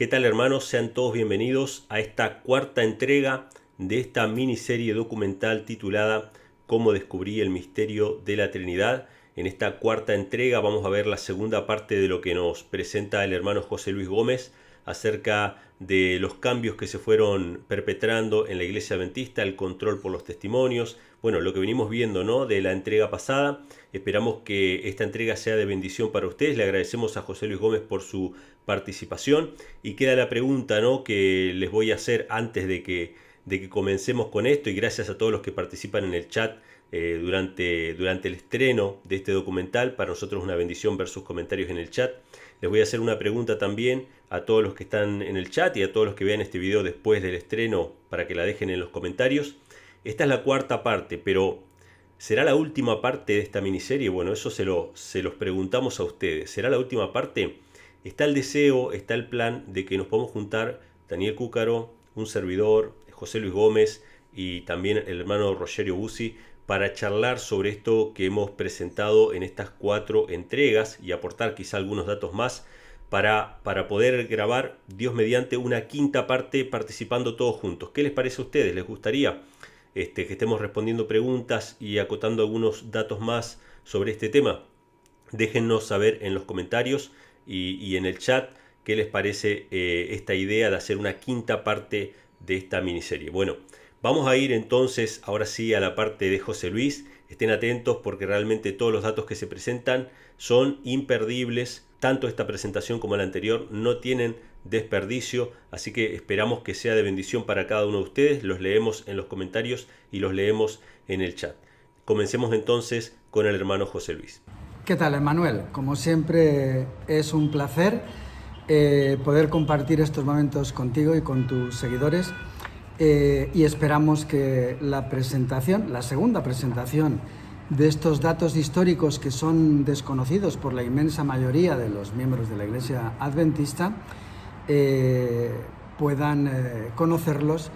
¿Qué tal, hermanos? Sean todos bienvenidos a esta cuarta entrega de esta miniserie documental titulada Cómo descubrí el misterio de la Trinidad. En esta cuarta entrega vamos a ver la segunda parte de lo que nos presenta el hermano José Luis Gómez acerca de los cambios que se fueron perpetrando en la Iglesia Adventista, el control por los testimonios, bueno, lo que venimos viendo, ¿no?, de la entrega pasada. Esperamos que esta entrega sea de bendición para ustedes. Le agradecemos a José Luis Gómez por su participación y queda la pregunta, ¿no?, que les voy a hacer antes de que comencemos con esto, y gracias a todos los que participan en el chat durante el estreno de este documental. Para nosotros es una bendición ver sus comentarios en el chat. Les voy a hacer una pregunta también a todos los que están en el chat y a todos los que vean este video después del estreno, para que la dejen en los comentarios. Esta es la cuarta parte, pero ¿será la última parte de esta miniserie? Bueno, eso se los preguntamos a ustedes. ¿Será la última parte? Está el deseo, está el plan de que nos podamos juntar Daniel Cúcaro, un servidor, José Luis Gómez y también el hermano Rogerio Bussi, para charlar sobre esto que hemos presentado en estas 4 entregas y aportar quizá algunos datos más para poder grabar, Dios mediante, una quinta parte participando todos juntos. ¿Qué les parece a ustedes? ¿Les gustaría que estemos respondiendo preguntas y acotando algunos datos más sobre este tema? Déjennos saber en los comentarios y en el chat qué les parece esta idea de hacer una quinta parte de esta miniserie. Bueno, vamos a ir entonces ahora sí a la parte de José Luis. Estén atentos porque realmente todos los datos que se presentan son imperdibles. Tanto esta presentación como la anterior no tienen desperdicio, así que esperamos que sea de bendición para cada uno de ustedes. Los leemos en los comentarios y los leemos en el chat. Comencemos entonces con el hermano José Luis. ¿Qué tal, Emmanuel? Como siempre es un placer poder compartir estos momentos contigo y con tus seguidores, y esperamos que la presentación, la segunda presentación de estos datos históricos que son desconocidos por la inmensa mayoría de los miembros de la Iglesia Adventista, puedan conocerlos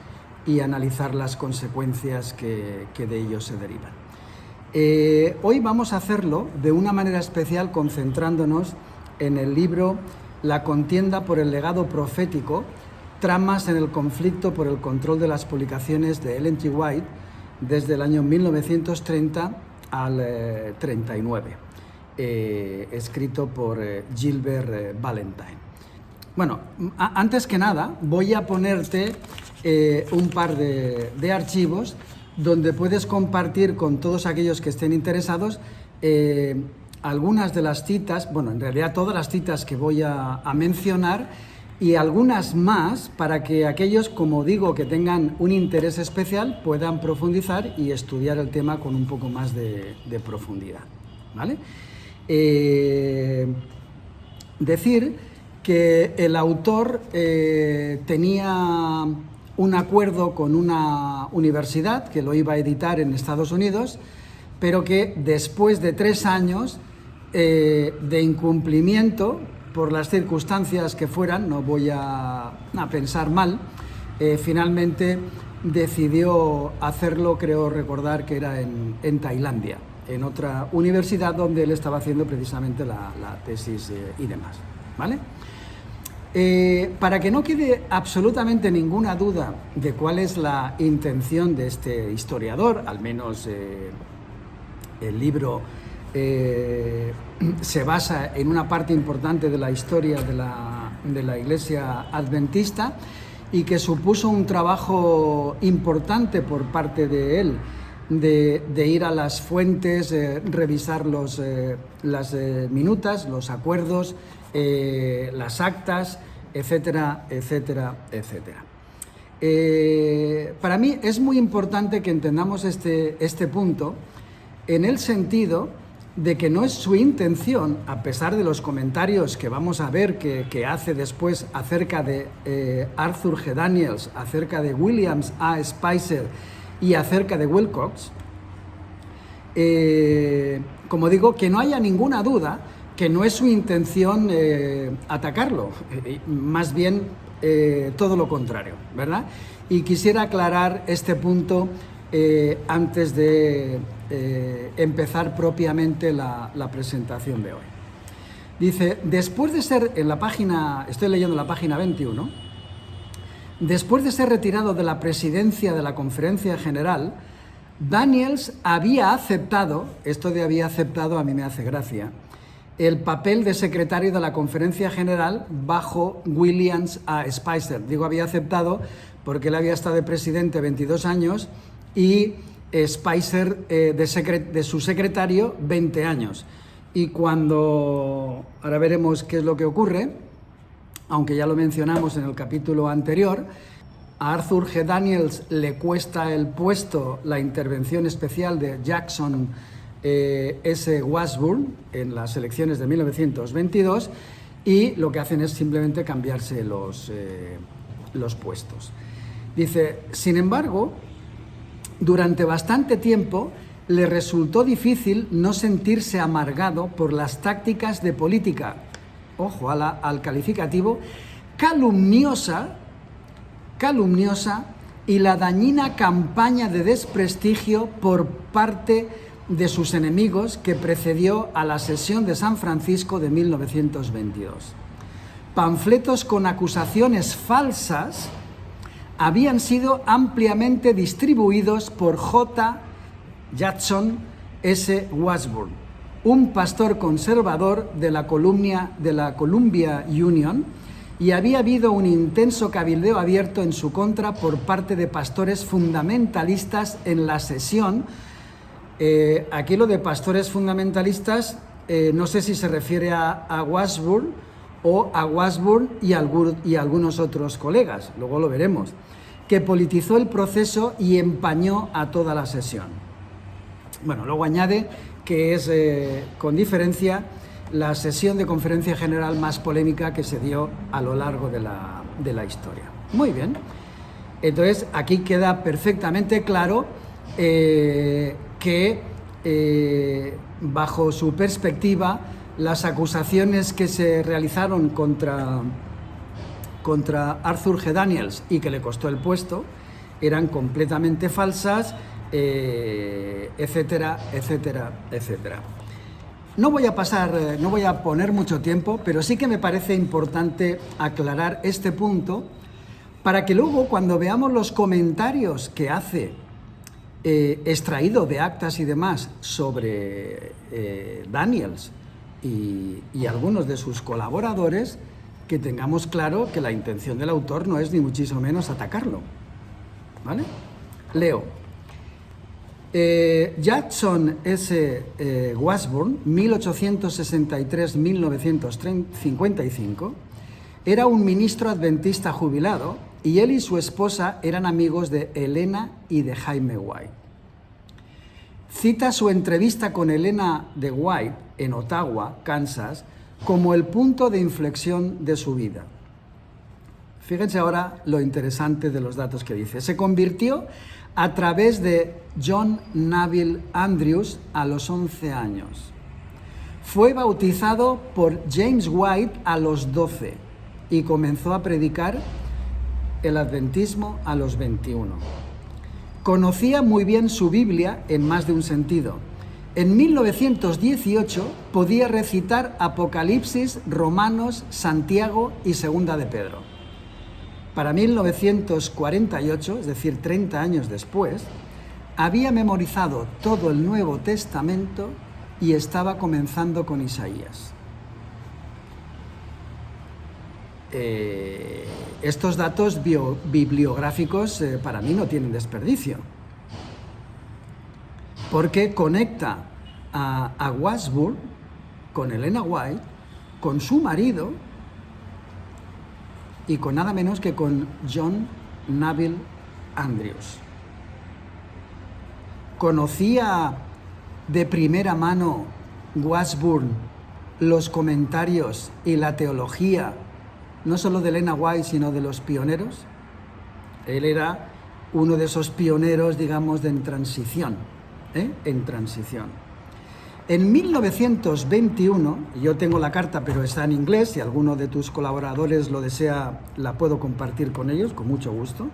y analizar las consecuencias que de ellos se derivan. Hoy vamos a hacerlo de una manera especial, concentrándonos en el libro La contienda por el legado profético, tramas en el conflicto por el control de las publicaciones de Ellen G. White desde el año 1930 al 39, escrito por Gilbert Valentine. Bueno, antes que nada voy a ponerte un par de archivos donde puedes compartir con todos aquellos que estén interesados algunas de las citas, bueno, en realidad todas las citas que voy a mencionar, y algunas más para que aquellos, como digo, que tengan un interés especial puedan profundizar y estudiar el tema con un poco más de profundidad, ¿vale? Decir que el autor tenía un acuerdo con una universidad que lo iba a editar en Estados Unidos, pero que después de 3 años de incumplimiento, por las circunstancias que fueran, no voy a pensar mal, finalmente decidió hacerlo, creo recordar que era en Tailandia, en otra universidad donde él estaba haciendo precisamente la tesis y demás, ¿vale? Para que no quede absolutamente ninguna duda de cuál es la intención de este historiador, al menos el libro se basa en una parte importante de la historia de la Iglesia Adventista, y que supuso un trabajo importante por parte de él de ir a las fuentes, revisar las minutas, los acuerdos, las actas, etcétera, etcétera, etcétera. Para mí es muy importante que entendamos este punto, en el sentido de que no es su intención, a pesar de los comentarios que vamos a ver que hace después acerca de Arthur G. Daniels, acerca de Williams A. Spicer y acerca de Wilcox, como digo, que no haya ninguna duda que no es su intención atacarlo, más bien todo lo contrario, ¿verdad? Y quisiera aclarar este punto antes de empezar propiamente la presentación de hoy. Dice, después de ser, en la página, estoy leyendo la página 21, después de ser retirado de la presidencia de la Conferencia General, Daniels había aceptado, esto de había aceptado a mí me hace gracia, el papel de secretario de la Conferencia General bajo William A. Spicer. Digo había aceptado porque él había estado de presidente 22 años y Spicer de su secretario 20 años. Y cuando, ahora veremos qué es lo que ocurre, aunque ya lo mencionamos en el capítulo anterior, a Arthur G. Daniels le cuesta el puesto la intervención especial de Jackson S. Washburn en las elecciones de 1922 y lo que hacen es simplemente cambiarse los puestos. Dice, sin embargo, durante bastante tiempo le resultó difícil no sentirse amargado por las tácticas de política, ojo al calificativo, calumniosa y la dañina campaña de desprestigio por parte de sus enemigos que precedió a la sesión de San Francisco de 1922. Panfletos con acusaciones falsas habían sido ampliamente distribuidos por J. Jackson S. Washburn, un pastor conservador de la Columbia Union, y había habido un intenso cabildeo abierto en su contra por parte de pastores fundamentalistas en la sesión. Aquí lo de pastores fundamentalistas, no sé si se refiere a Washburn o a Washburn y algunos otros colegas, luego lo veremos, que politizó el proceso y empañó a toda la sesión. Bueno, luego añade que es, con diferencia, la sesión de conferencia general más polémica que se dio a lo largo de la historia. Muy bien, entonces aquí queda perfectamente claro que bajo su perspectiva las acusaciones que se realizaron contra Arthur G. Daniels y que le costó el puesto eran completamente falsas, etcétera, etcétera, etcétera. No voy a poner mucho tiempo, pero sí que me parece importante aclarar este punto para que luego, cuando veamos los comentarios que hace extraído de actas y demás sobre Daniels y algunos de sus colaboradores, que tengamos claro que la intención del autor no es ni muchísimo menos atacarlo. ¿Vale? Leo. Jackson S. Washburn, 1863-1955, era un ministro adventista jubilado y él y su esposa eran amigos de Elena y de Jaime White. Cita su entrevista con Elena de White en Ottawa, Kansas, como el punto de inflexión de su vida. Fíjense ahora lo interesante de los datos que dice. Se convirtió a través de John Neville Andrews a los 11 años. Fue bautizado por James White a los 12 y comenzó a predicar el adventismo a los 21. Conocía muy bien su Biblia en más de un sentido. En 1918 podía recitar Apocalipsis, Romanos, Santiago y Segunda de Pedro. Para 1948, es decir, 30 años después, había memorizado todo el Nuevo Testamento y estaba comenzando con Isaías. Estos datos bibliográficos para mí no tienen desperdicio, porque conecta a Washburn con Elena White, con su marido y con nada menos que con John Neville Andrews. Conocía de primera mano Washburn los comentarios y la teología, no solo de Elena White, sino de los pioneros. Él era uno de esos pioneros, digamos, en transición. En 1921, yo tengo la carta, pero está en inglés, si alguno de tus colaboradores lo desea, la puedo compartir con ellos, con mucho gusto.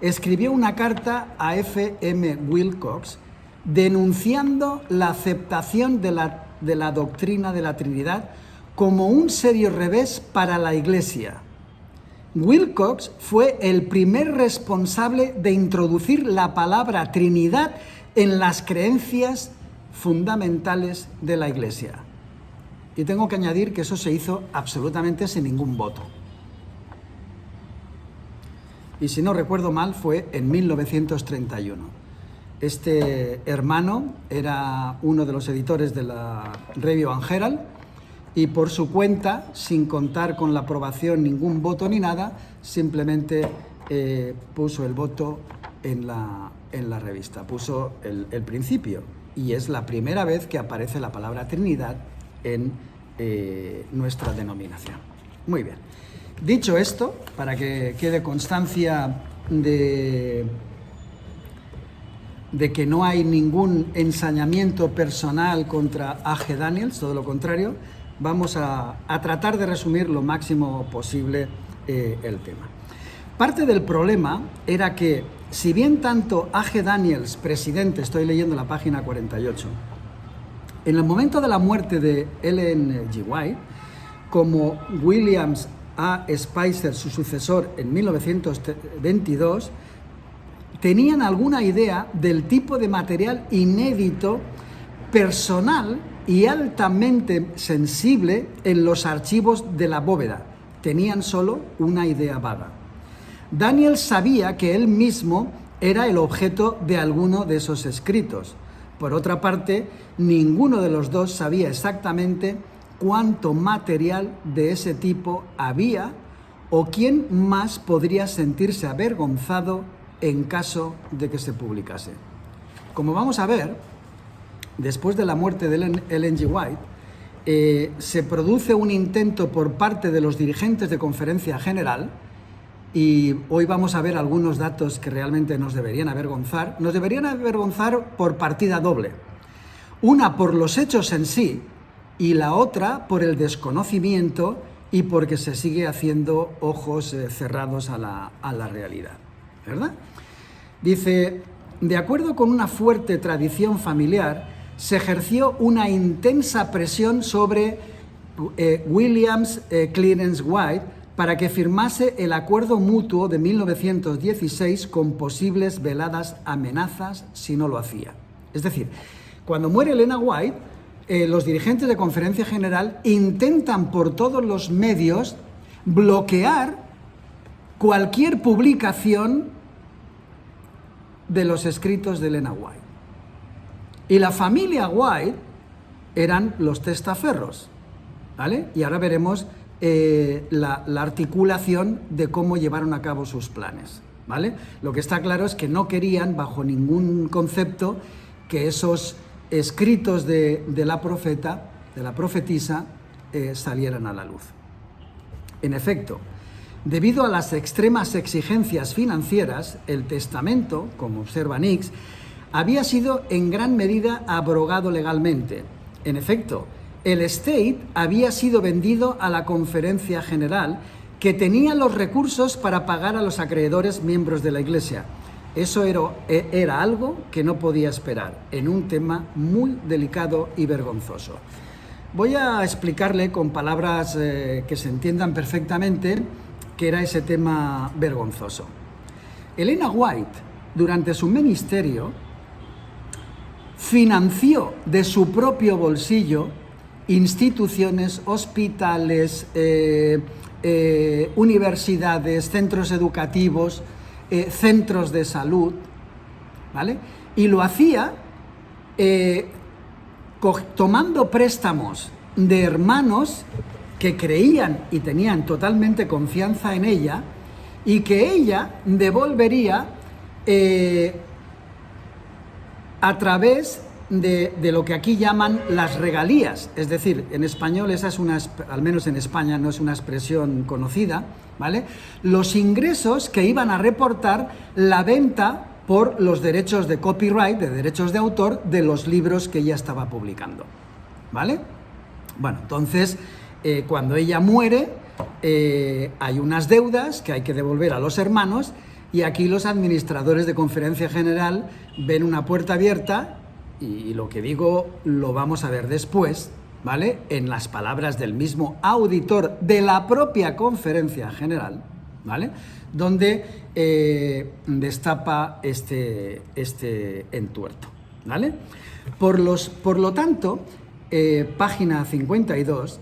Escribió una carta a F. M. Wilcox denunciando la aceptación de la doctrina de la Trinidad como un serio revés para la Iglesia. Wilcox fue el primer responsable de introducir la palabra Trinidad en las creencias fundamentales de la Iglesia. Y tengo que añadir que eso se hizo absolutamente sin ningún voto. Y si no recuerdo mal, fue en 1931. Este hermano era uno de los editores de la Review and Herald, y por su cuenta, sin contar con la aprobación, ningún voto ni nada, simplemente puso el voto en la revista, puso el principio, y es la primera vez que aparece la palabra Trinidad en nuestra denominación. Muy bien. Dicho esto, para que quede constancia de que no hay ningún ensañamiento personal contra A.G. Daniells, todo lo contrario, vamos a tratar de resumir lo máximo posible el tema. Parte del problema era que, si bien tanto A.G. Daniells, presidente, estoy leyendo la página 48, en el momento de la muerte de Ellen G. White, como Williams A. Spicer, su sucesor, en 1922, tenían alguna idea del tipo de material inédito, personal y altamente sensible en los archivos de la bóveda. Tenían solo una idea vaga. Daniells sabía que él mismo era el objeto de alguno de esos escritos. Por otra parte, ninguno de los dos sabía exactamente cuánto material de ese tipo había o quién más podría sentirse avergonzado en caso de que se publicase. Como vamos a ver, después de la muerte de Ellen G. White, se produce un intento por parte de los dirigentes de Conferencia General, y hoy vamos a ver algunos datos que realmente nos deberían avergonzar. Nos deberían avergonzar por partida doble. Una por los hechos en sí y la otra por el desconocimiento y porque se sigue haciendo ojos cerrados a la realidad, ¿verdad? Dice, de acuerdo con una fuerte tradición familiar, se ejerció una intensa presión sobre Williams Clarence White para que firmase el acuerdo mutuo de 1916 con posibles veladas amenazas si no lo hacía. Es decir, cuando muere Elena White, los dirigentes de Conferencia General intentan por todos los medios bloquear cualquier publicación de los escritos de Elena White. Y la familia White eran los testaferros, ¿vale? Y ahora veremos la articulación de cómo llevaron a cabo sus planes, ¿vale? Lo que está claro es que no querían, bajo ningún concepto, que esos escritos de la profetisa, salieran a la luz. En efecto, debido a las extremas exigencias financieras, el testamento, como observa Nix, había sido en gran medida abrogado legalmente. En efecto, el estate había sido vendido a la Conferencia General, que tenía los recursos para pagar a los acreedores miembros de la Iglesia. Eso era algo que no podía esperar, en un tema muy delicado y vergonzoso. Voy a explicarle con palabras que se entiendan perfectamente qué era ese tema vergonzoso. Elena White, durante su ministerio, financió de su propio bolsillo instituciones, hospitales, universidades, centros educativos, centros de salud, ¿vale? Y lo hacía tomando préstamos de hermanos que creían y tenían totalmente confianza en ella y que ella devolvería a través de lo que aquí llaman las regalías. Es decir, en español esa es al menos en España no es una expresión conocida, ¿vale? Los ingresos que iban a reportar la venta por los derechos de copyright, de derechos de autor, de los libros que ella estaba publicando, ¿vale? Bueno, entonces, cuando ella muere, hay unas deudas que hay que devolver a los hermanos, y aquí los administradores de Conferencia General ven una puerta abierta, y lo que digo lo vamos a ver después, ¿vale? En las palabras del mismo auditor de la propia Conferencia General, ¿vale? Donde destapa este entuerto, ¿vale? Por lo tanto, página 52,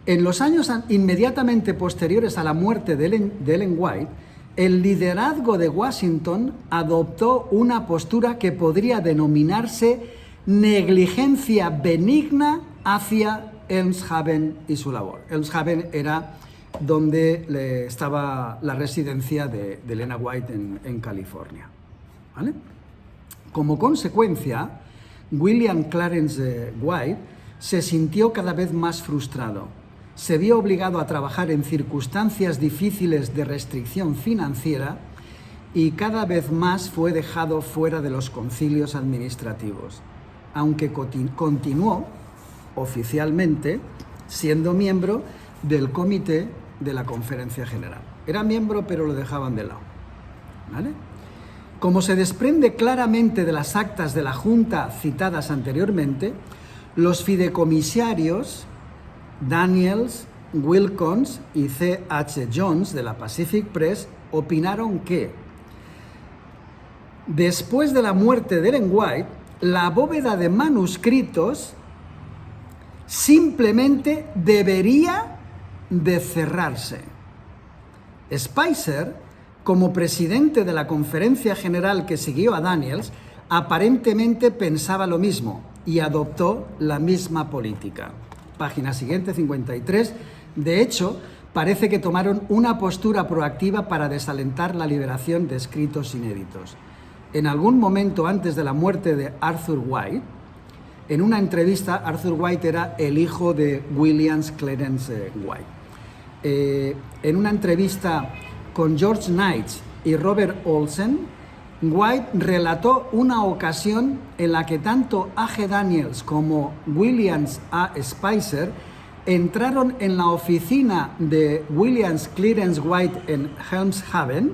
en los años inmediatamente posteriores a la muerte de Ellen White, el liderazgo de Washington adoptó una postura que podría denominarse negligencia benigna hacia Elmshaven y su labor. Elmshaven era donde estaba la residencia de Elena White en California, ¿vale? Como consecuencia, William Clarence White se sintió cada vez más frustrado. Se vio obligado a trabajar en circunstancias difíciles de restricción financiera y cada vez más fue dejado fuera de los concilios administrativos, aunque continuó oficialmente siendo miembro del comité de la Conferencia General. Era miembro, pero lo dejaban de lado, ¿vale? Como se desprende claramente de las actas de la Junta citadas anteriormente, los fideicomisarios Daniels, Wilkins y C.H. Jones de la Pacific Press opinaron que después de la muerte de Ellen White, la bóveda de manuscritos simplemente debería de cerrarse. Spicer, como presidente de la Conferencia General que siguió a Daniels, aparentemente pensaba lo mismo y adoptó la misma política. Página siguiente, 53. De hecho, parece que tomaron una postura proactiva para desalentar la liberación de escritos inéditos. En algún momento antes de la muerte de Arthur White, en una entrevista, Arthur White era el hijo de William Clarence White. En una entrevista con George Knight y Robert Olsen, White relató una ocasión en la que tanto A.G. Daniels como William A. Spicer entraron en la oficina de William Clarence White en Elmshaven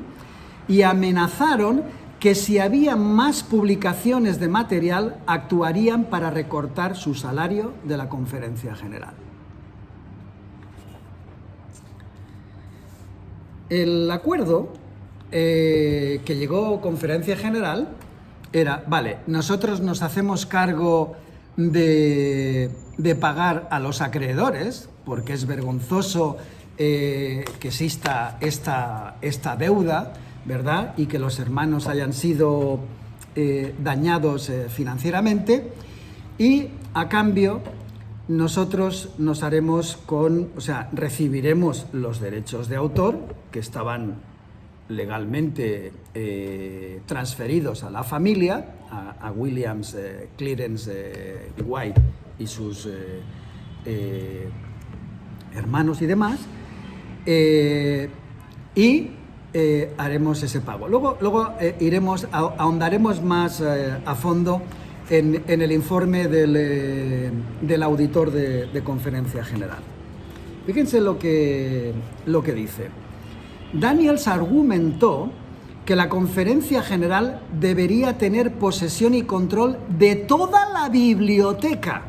y amenazaron que si había más publicaciones de material, actuarían para recortar su salario de la Conferencia General. El acuerdo que llegó Conferencia General era, vale, nosotros nos hacemos cargo de pagar a los acreedores, porque es vergonzoso que exista esta deuda, ¿verdad? Y que los hermanos hayan sido dañados financieramente, y a cambio nosotros nos haremos recibiremos los derechos de autor que estaban legalmente transferidos a la familia, a Williams Clarence White y sus hermanos y demás, y haremos ese pago. Luego ahondaremos más a fondo en el informe del auditor de Conferencia General. Fíjense lo que dice. Daniels argumentó que la Conferencia General debería tener posesión y control de toda la biblioteca.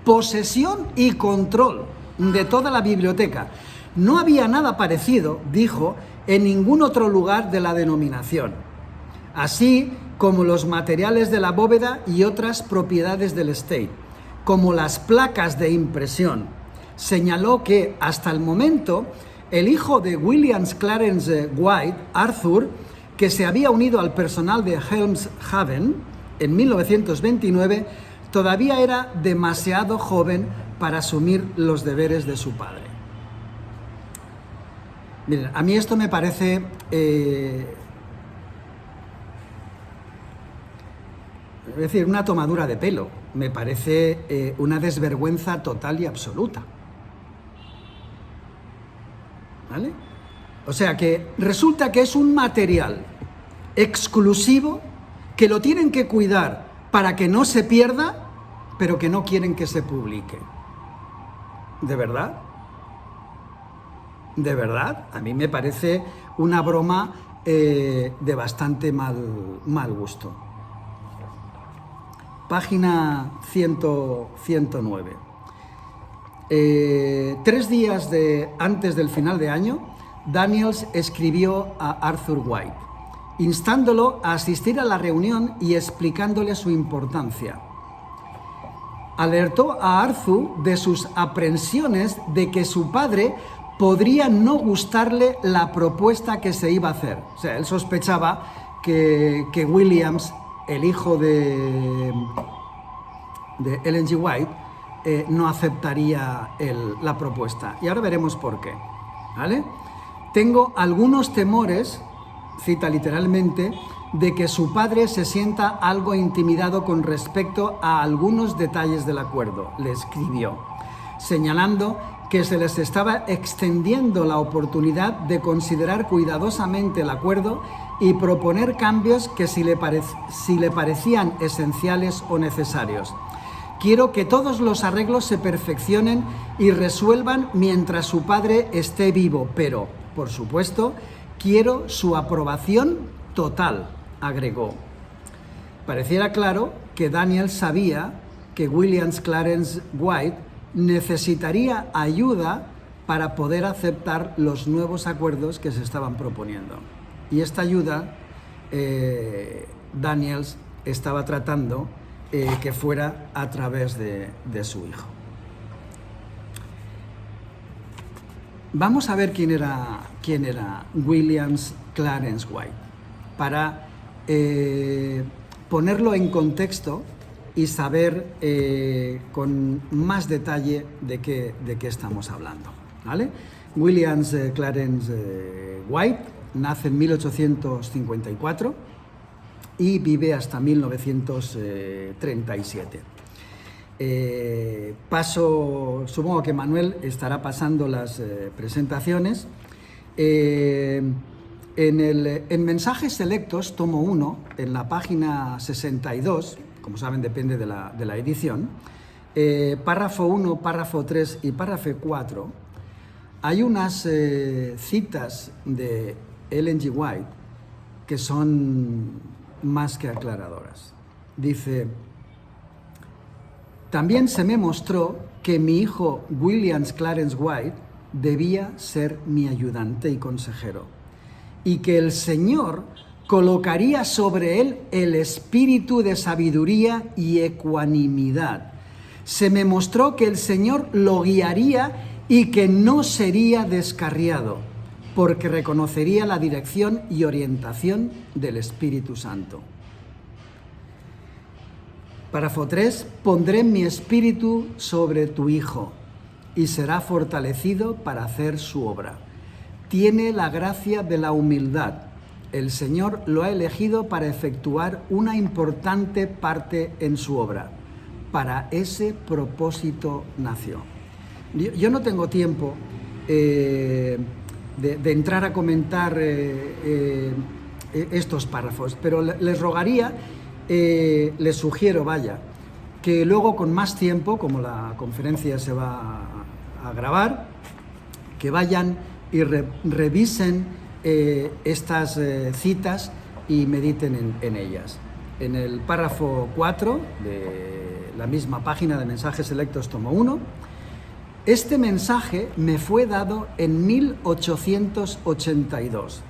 Posesión y control de toda la biblioteca. No había nada parecido, dijo, en ningún otro lugar de la denominación, así como los materiales de la bóveda y otras propiedades del estate, como las placas de impresión. Señaló que, hasta el momento, el hijo de William Clarence White, Arthur, que se había unido al personal de Elmshaven en 1929, todavía era demasiado joven para asumir los deberes de su padre. Miren, a mí esto me parece es decir, una tomadura de pelo, me parece una desvergüenza total y absoluta. ¿Vale? O sea que resulta que es un material exclusivo que lo tienen que cuidar para que no se pierda, pero que no quieren que se publique. ¿De verdad? ¿De verdad? A mí me parece una broma de bastante mal gusto. página 109. 3 días antes del final de año, Daniels escribió a Arthur White, instándolo a asistir a la reunión y explicándole su importancia. Alertó a Arthur de sus aprensiones de que su padre podría no gustarle la propuesta que se iba a hacer. O sea, él sospechaba que Williams, el hijo de Ellen G. White, no aceptaría la propuesta. Y ahora veremos por qué. ¿Vale? Tengo algunos temores, cita literalmente, de que su padre se sienta algo intimidado con respecto a algunos detalles del acuerdo, le escribió, señalando que se les estaba extendiendo la oportunidad de considerar cuidadosamente el acuerdo y proponer cambios que si le parecían esenciales o necesarios. Quiero que todos los arreglos se perfeccionen y resuelvan mientras su padre esté vivo, pero, por supuesto, quiero su aprobación total, agregó. Pareciera claro que Daniel sabía que William Clarence White necesitaría ayuda para poder aceptar los nuevos acuerdos que se estaban proponiendo. Y esta ayuda, Daniels estaba tratando que fuera a través de su hijo. Vamos a ver quién era William Clarence White, para ponerlo en contexto y saber con más detalle de qué estamos hablando, ¿vale? William Clarence White nace en 1854 y vive hasta 1937. Supongo que Manuel estará pasando las presentaciones. En Mensajes Selectos, tomo 1, en la página 62, como saben depende de la edición, párrafo 1, párrafo 3 y párrafo 4, hay unas citas de Ellen G. White que son más que aclaradoras. Dice: también se me mostró que mi hijo William Clarence White debía ser mi ayudante y consejero, y que el Señor colocaría sobre él el espíritu de sabiduría y ecuanimidad. Se me mostró que el Señor lo guiaría y que no sería descarriado, porque reconocería la dirección y orientación del Espíritu Santo. Párrafo 3. Pondré mi espíritu sobre tu hijo y será fortalecido para hacer su obra. Tiene la gracia de la humildad. El Señor lo ha elegido para efectuar una importante parte en su obra. Para ese propósito nació. Yo no tengo tiempo de entrar a comentar estos párrafos, pero les rogaría, les sugiero, que luego con más tiempo, como la conferencia se va a grabar, que vayan y revisen estas citas y mediten en ellas. En el párrafo 4 de la misma página de Mensajes Selectos, tomo 1, este mensaje me fue dado en 1882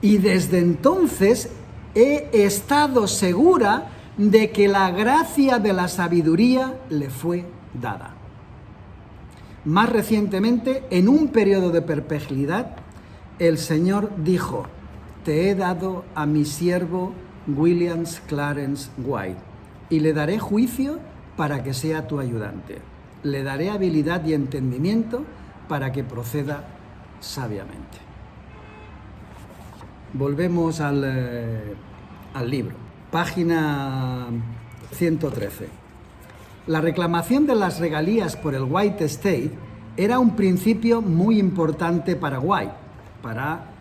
y desde entonces he estado segura de que la gracia de la sabiduría le fue dada. Más recientemente, en un periodo de perplejidad, el Señor dijo: te he dado a mi siervo William Clarence White y le daré juicio para que sea tu ayudante. Le daré habilidad y entendimiento para que proceda sabiamente. Volvemos al libro. Página 113. La reclamación de las regalías por el White Estate era un principio muy importante para White, para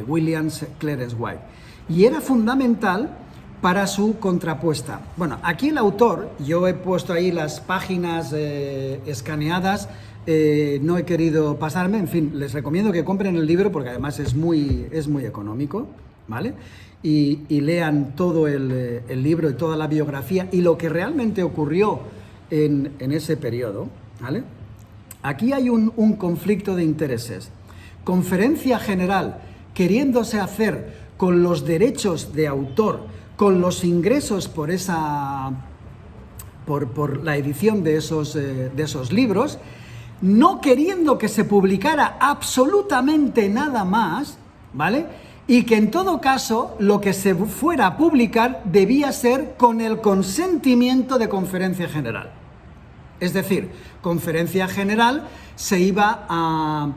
William Clarence White, y era fundamental para su contrapuesta. Bueno, aquí el autor, yo he puesto ahí las páginas escaneadas, no he querido pasarme, en fin, les recomiendo que compren el libro porque además es muy económico, ¿vale? y lean todo el libro y toda la biografía y lo que realmente ocurrió en ese periodo, ¿vale? Aquí hay un conflicto de intereses. Conferencia General, queriéndose hacer con los derechos de autor, con los ingresos por la edición de esos libros, no queriendo que se publicara absolutamente nada más, ¿vale? Y que en todo caso lo que se fuera a publicar debía ser con el consentimiento de Conferencia General. Es decir, Conferencia General se iba a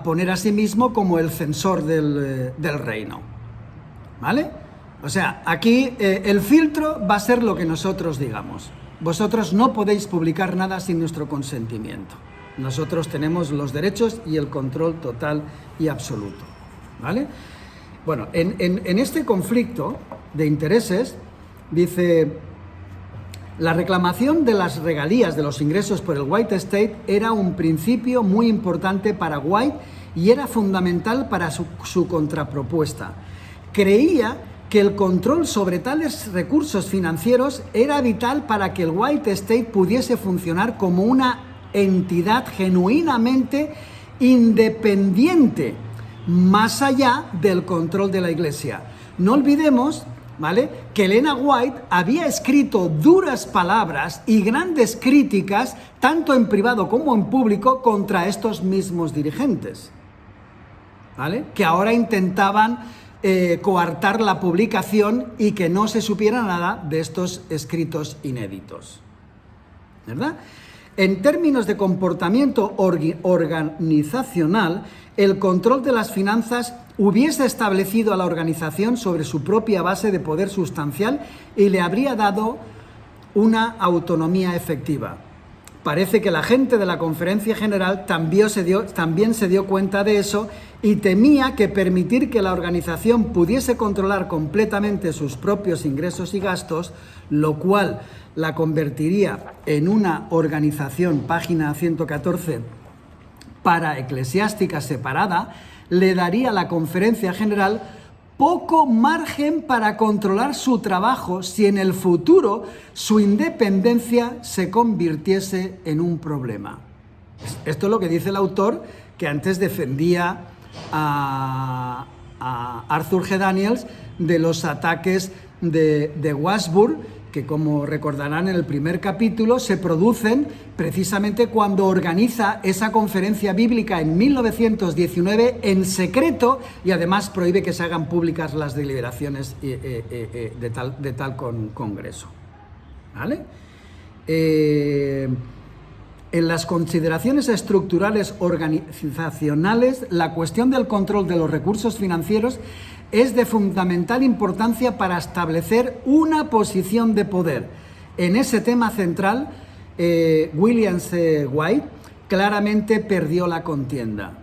poner a sí mismo como el censor del reino, ¿vale? O sea, aquí el filtro va a ser lo que nosotros digamos. Vosotros no podéis publicar nada sin nuestro consentimiento. Nosotros tenemos los derechos y el control total y absoluto, ¿vale? Bueno, en este conflicto de intereses, dice, la reclamación de las regalías de los ingresos por el White Estate era un principio muy importante para White y era fundamental para su contrapropuesta. Creía que el control sobre tales recursos financieros era vital para que el White Estate pudiese funcionar como una entidad genuinamente independiente, más allá del control de la Iglesia. No olvidemos, ¿vale?, que Elena White había escrito duras palabras y grandes críticas, tanto en privado como en público, contra estos mismos dirigentes, ¿vale?, que ahora intentaban coartar la publicación y que no se supiera nada de estos escritos inéditos, ¿verdad? En términos de comportamiento organizacional, el control de las finanzas hubiese establecido a la organización sobre su propia base de poder sustancial y le habría dado una autonomía efectiva. Parece que la gente de la Conferencia General también se dio cuenta de eso y temía que permitir que la organización pudiese controlar completamente sus propios ingresos y gastos, lo cual la convertiría en una organización, página 114, paraeclesiástica separada, le daría a la Conferencia General poco margen para controlar su trabajo si en el futuro su independencia se convirtiese en un problema. Esto es lo que dice el autor, que antes defendía a Arthur G. Daniels de los ataques de Washburn, que, como recordarán en el primer capítulo, se producen precisamente cuando organiza esa conferencia bíblica en 1919 en secreto y además prohíbe que se hagan públicas las deliberaciones de tal congreso, ¿vale? En las consideraciones estructurales organizacionales, la cuestión del control de los recursos financieros es de fundamental importancia para establecer una posición de poder. En ese tema central, William White claramente perdió la contienda.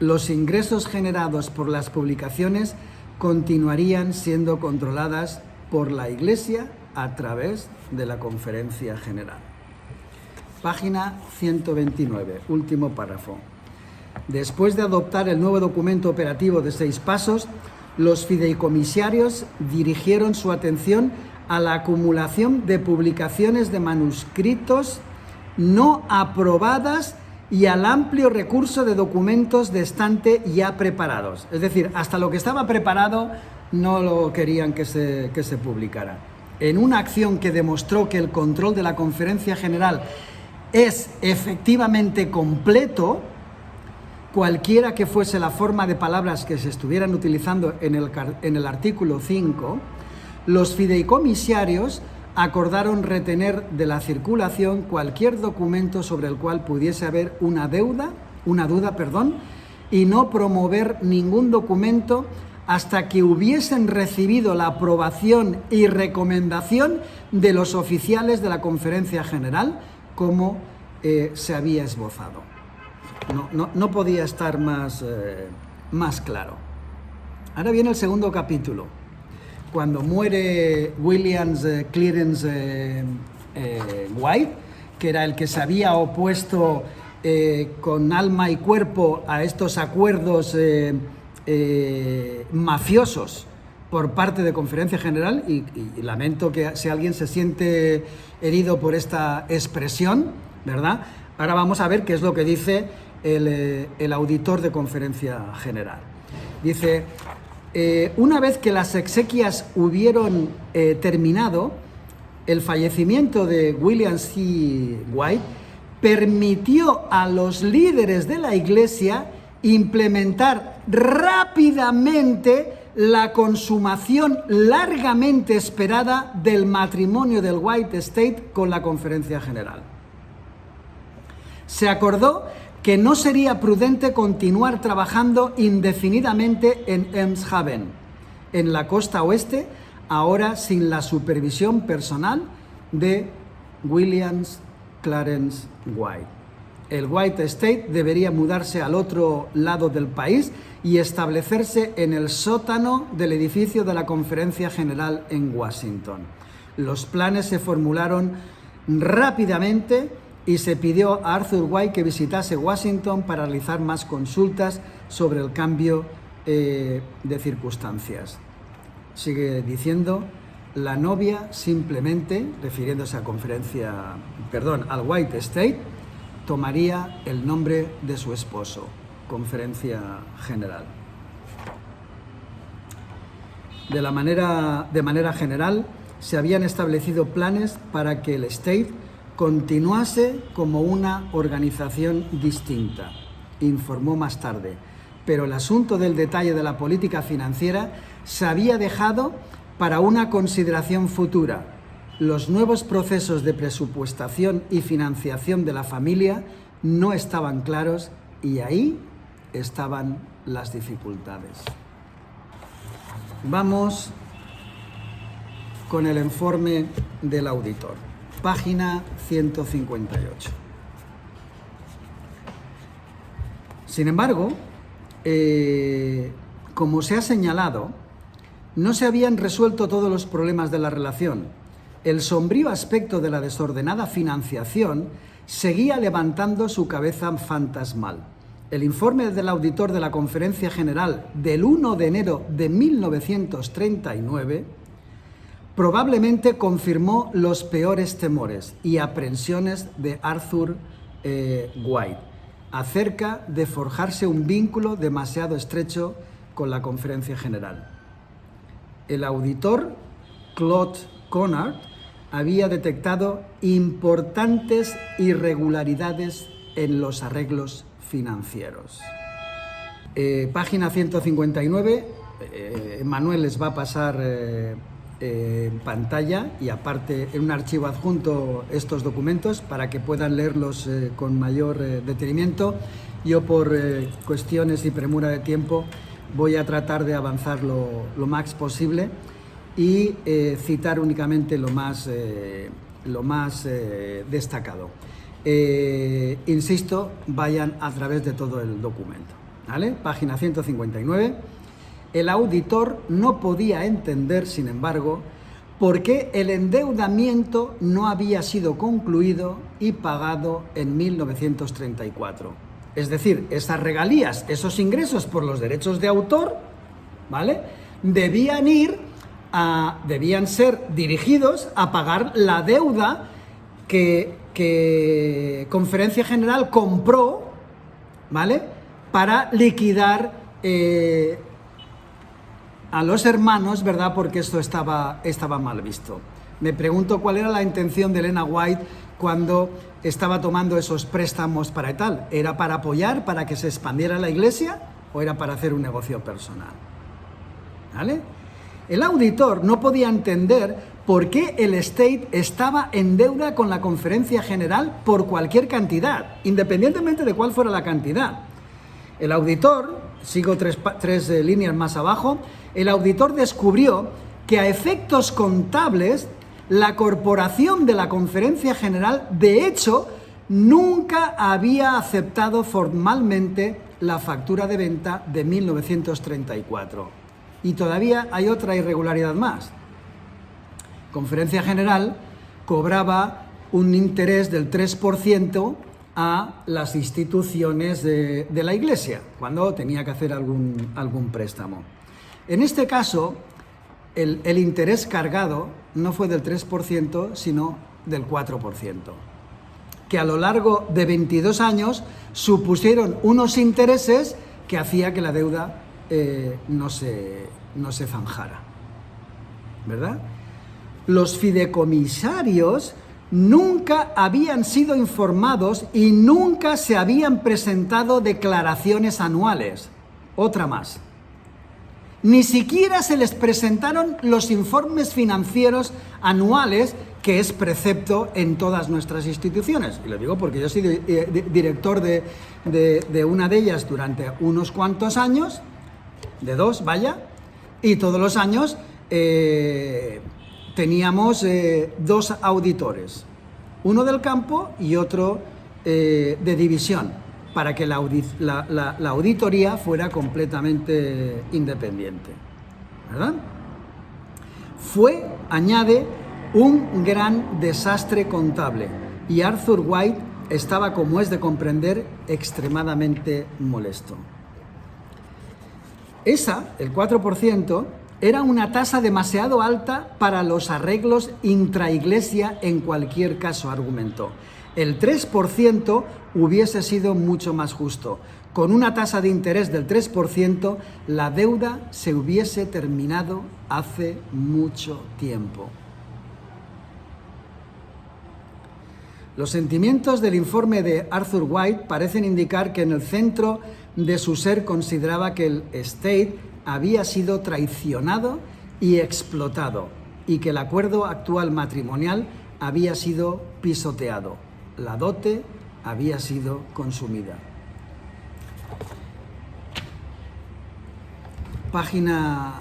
Los ingresos generados por las publicaciones continuarían siendo controladas por la Iglesia a través de la Conferencia General. Página 129, último párrafo. Después de adoptar el nuevo documento operativo de 6 pasos, los fideicomisarios dirigieron su atención a la acumulación de publicaciones de manuscritos no aprobadas y al amplio recurso de documentos de estante ya preparados. Es decir, hasta lo que estaba preparado no lo querían que se publicara. En una acción que demostró que el control de la Conferencia General es efectivamente completo, cualquiera que fuese la forma de palabras que se estuvieran utilizando en el artículo 5, los fideicomisarios acordaron retener de la circulación cualquier documento sobre el cual pudiese haber una duda, y no promover ningún documento hasta que hubiesen recibido la aprobación y recomendación de los oficiales de la Conferencia General, como se había esbozado. No podía estar más claro. Ahora viene el segundo capítulo. Cuando muere William Clarence White, que era el que se había opuesto con alma y cuerpo a estos acuerdos mafiosos por parte de Conferencia General, y lamento que si alguien se siente herido por esta expresión, ¿verdad? Ahora vamos a ver qué es lo que dice el auditor de Conferencia General. Dice, una vez que las exequias hubieron terminado, el fallecimiento de William C. White permitió a los líderes de la Iglesia implementar rápidamente la consumación largamente esperada del matrimonio del White Estate con la Conferencia General. Se acordó que no sería prudente continuar trabajando indefinidamente en Eemshaven, en la costa oeste, ahora sin la supervisión personal de William Clarence White. El White Estate debería mudarse al otro lado del país y establecerse en el sótano del edificio de la Conferencia General en Washington. Los planes se formularon rápidamente y se pidió a Arthur White que visitase Washington para realizar más consultas sobre el cambio de circunstancias. Sigue diciendo, la novia simplemente, refiriéndose a al White Estate, tomaría el nombre de su esposo, Conferencia General. De manera general, se habían establecido planes para que el State continuase como una organización distinta, informó más tarde, pero el asunto del detalle de la política financiera se había dejado para una consideración futura. Los nuevos procesos de presupuestación y financiación de la familia no estaban claros y ahí estaban las dificultades. Vamos con el informe del auditor, página 158. Sin embargo, como se ha señalado, no se habían resuelto todos los problemas de la relación. El sombrío aspecto de la desordenada financiación seguía levantando su cabeza fantasmal. El informe del auditor de la Conferencia General del 1 de enero de 1939 probablemente confirmó los peores temores y aprensiones de Arthur White acerca de forjarse un vínculo demasiado estrecho con la Conferencia General. El auditor Claude Conard había detectado importantes irregularidades en los arreglos financieros. Página 159, Manuel les va a pasar en pantalla y aparte en un archivo adjunto estos documentos para que puedan leerlos con mayor detenimiento. Yo por cuestiones y premura de tiempo voy a tratar de avanzar lo más posible y citar únicamente lo más destacado. Insisto, vayan a través de todo el documento, ¿vale? Página 159. El auditor no podía entender, sin embargo, por qué el endeudamiento no había sido concluido y pagado en 1934. Es decir, esas regalías, esos ingresos por los derechos de autor, ¿vale?, debían ser dirigidos a pagar la deuda que Conferencia General compró, ¿vale?, para liquidar a los hermanos, ¿verdad?, porque esto estaba mal visto. Me pregunto cuál era la intención de Elena White cuando estaba tomando esos préstamos para tal. ¿Era para apoyar, para que se expandiera la iglesia o era para hacer un negocio personal? ¿Vale? El auditor no podía entender por qué el State estaba en deuda con la Conferencia General por cualquier cantidad, independientemente de cuál fuera la cantidad. El auditor, sigo tres líneas más abajo, el auditor descubrió que a efectos contables la corporación de la Conferencia General, de hecho, nunca había aceptado formalmente la factura de venta de 1934. Y todavía hay otra irregularidad más. Conferencia General cobraba un interés del 3% a las instituciones de la Iglesia, cuando tenía que hacer algún préstamo. En este caso, el interés cargado no fue del 3%, sino del 4%, que a lo largo de 22 años supusieron unos intereses que hacía que la deuda no se zanjara, ¿verdad? Los fideicomisarios nunca habían sido informados y nunca se habían presentado declaraciones anuales. Otra más. Ni siquiera se les presentaron los informes financieros anuales, que es precepto en todas nuestras instituciones. Y lo digo porque yo soy director de una de ellas durante unos cuantos años, de 2, vaya, y todos los años teníamos 2 auditores, uno del campo y otro de división, para que la auditoría fuera completamente independiente, ¿verdad? Fue, añade, un gran desastre contable, y Arthur White estaba, como es de comprender, extremadamente molesto. El 4%, era una tasa demasiado alta para los arreglos intraiglesia en cualquier caso, argumentó. El 3% hubiese sido mucho más justo. Con una tasa de interés del 3%, la deuda se hubiese terminado hace mucho tiempo. Los sentimientos del informe de Arthur White parecen indicar que en el centro de su ser consideraba que el estate había sido traicionado y explotado, y que el acuerdo actual matrimonial había sido pisoteado. La dote había sido consumida. Página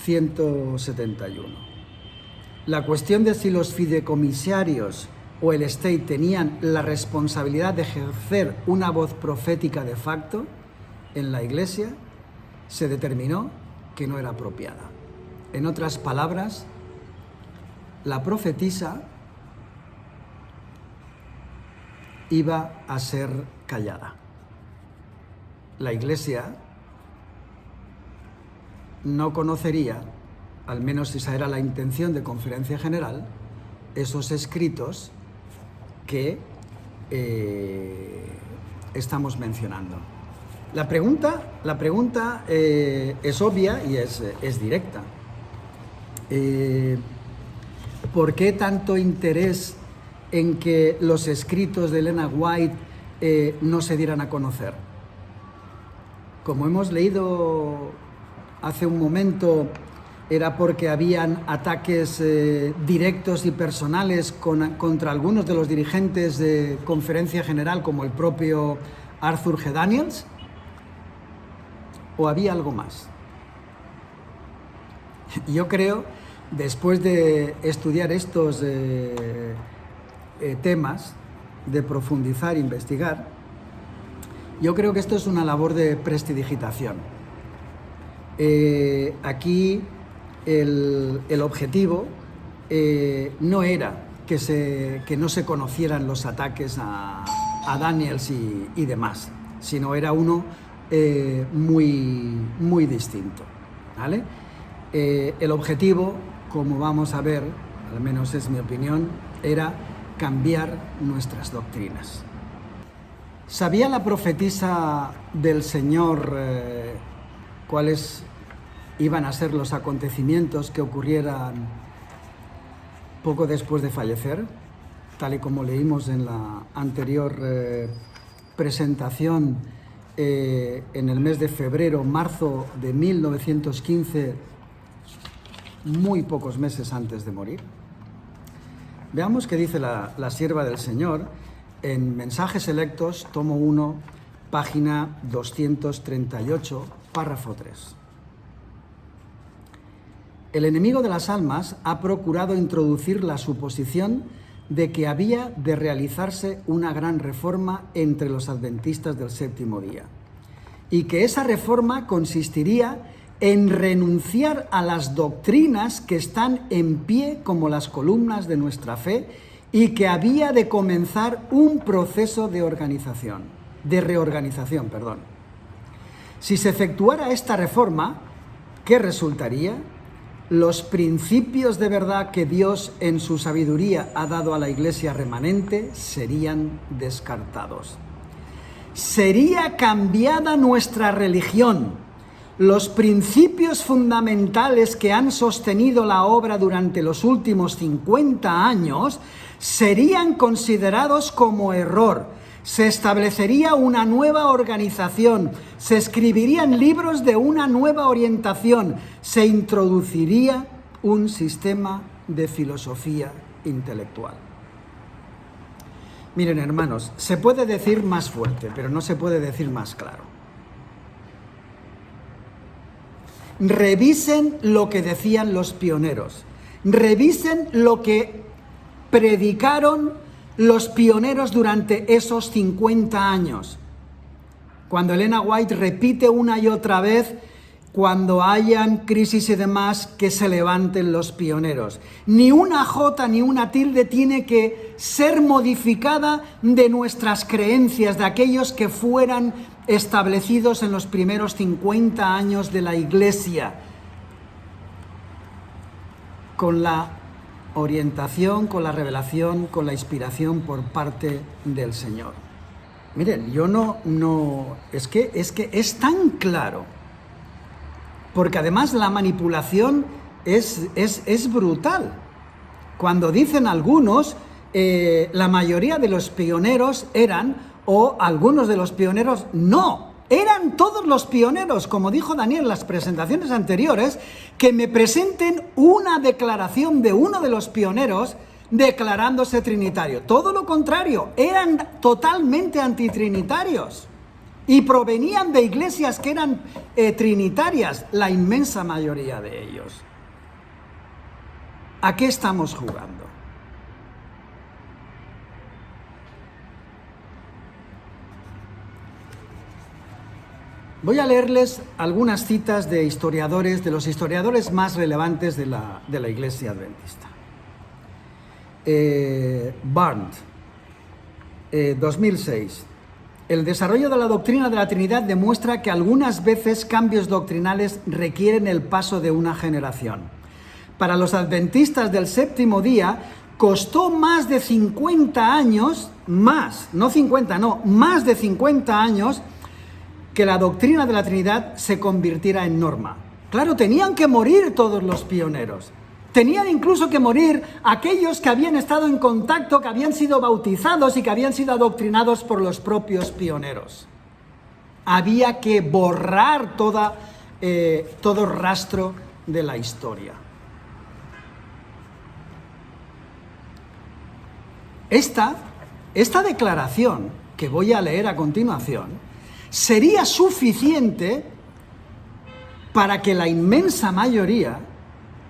171. La cuestión de si los fideicomisarios o el estate tenían la responsabilidad de ejercer una voz profética de facto en la Iglesia, se determinó que no era apropiada. En otras palabras, la profetisa iba a ser callada. La Iglesia no conocería, al menos esa era la intención de Conferencia General, esos escritos que estamos mencionando. La pregunta es obvia y es directa. ¿Por qué tanto interés en que los escritos de Elena White no se dieran a conocer? Como hemos leído hace un momento, era porque habían ataques directos y personales contra algunos de los dirigentes de Conferencia General, como el propio Arthur G. Daniels, ¿o había algo más? Yo creo, después de estudiar estos temas, de profundizar, investigar, yo creo que esto es una labor de prestidigitación. Aquí el objetivo no era que no se conocieran los ataques a Daniels y demás, sino era uno muy distinto, ¿vale? El objetivo, como vamos a ver, al menos es mi opinión, era cambiar nuestras doctrinas. ¿Sabía la profetisa del Señor cuáles iban a ser los acontecimientos que ocurrieran poco después de fallecer? Tal y como leímos en la anterior presentación, en el mes de febrero, marzo de 1915, muy pocos meses antes de morir. Veamos qué dice la sierva del Señor en Mensajes Selectos, tomo 1, página 238, párrafo 3. El enemigo de las almas ha procurado introducir la suposición de que había de realizarse una gran reforma entre los adventistas del séptimo día, y que esa reforma consistiría en renunciar a las doctrinas que están en pie como las columnas de nuestra fe y que había de comenzar un proceso de reorganización. Si se efectuara esta reforma, ¿qué resultaría? Los principios de verdad que Dios en su sabiduría ha dado a la Iglesia remanente serían descartados. Sería cambiada nuestra religión. Los principios fundamentales que han sostenido la obra durante los últimos 50 años serían considerados como error. Se establecería una nueva organización, se escribirían libros de una nueva orientación, se introduciría un sistema de filosofía intelectual. Miren, hermanos, se puede decir más fuerte, pero no se puede decir más claro. Revisen lo que decían los pioneros, revisen lo que predicaron los pioneros durante esos 50 años. Cuando Elena White repite una y otra vez, cuando hayan crisis y demás, que se levanten los pioneros. Ni una jota ni una tilde tiene que ser modificada de nuestras creencias, de aquellos que fueran establecidos en los primeros 50 años de la Iglesia, con la orientación, con la revelación, con la inspiración por parte del Señor. Miren, es que es tan claro, porque además la manipulación es brutal. Cuando dicen algunos, la mayoría de los pioneros eran, o algunos de los pioneros no, eran todos los pioneros, como dijo Daniel en las presentaciones anteriores, que me presenten una declaración de uno de los pioneros declarándose trinitario. Todo lo contrario, eran totalmente antitrinitarios y provenían de iglesias que eran trinitarias, la inmensa mayoría de ellos. ¿A qué estamos jugando? Voy a leerles algunas citas de historiadores, de los historiadores más relevantes de la Iglesia Adventista. Barnes, 2006. El desarrollo de la doctrina de la Trinidad demuestra que algunas veces cambios doctrinales requieren el paso de una generación. Para los adventistas del séptimo día, costó más de 50 años, más de 50 años, que la doctrina de la Trinidad se convirtiera en norma. Claro, tenían que morir todos los pioneros. Tenían incluso que morir aquellos que habían estado en contacto, que habían sido bautizados y que habían sido adoctrinados por los propios pioneros. Había que borrar todo rastro de la historia. Esta declaración que voy a leer a continuación sería suficiente para que la inmensa mayoría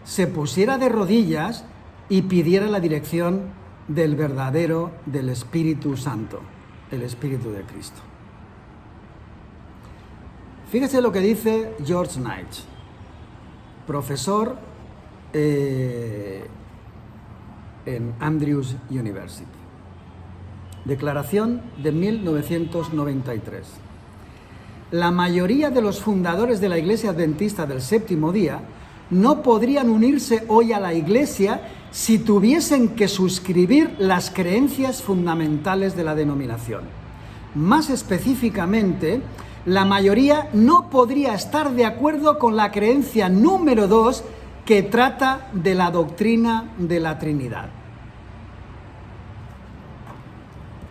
se pusiera de rodillas y pidiera la dirección del Espíritu Santo, el Espíritu de Cristo. Fíjese lo que dice George Knight, profesor en Andrews University. Declaración de 1993. La mayoría de los fundadores de la Iglesia Adventista del Séptimo Día no podrían unirse hoy a la Iglesia si tuviesen que suscribir las creencias fundamentales de la denominación. Más específicamente, la mayoría no podría estar de acuerdo con la creencia número 2 que trata de la doctrina de la Trinidad.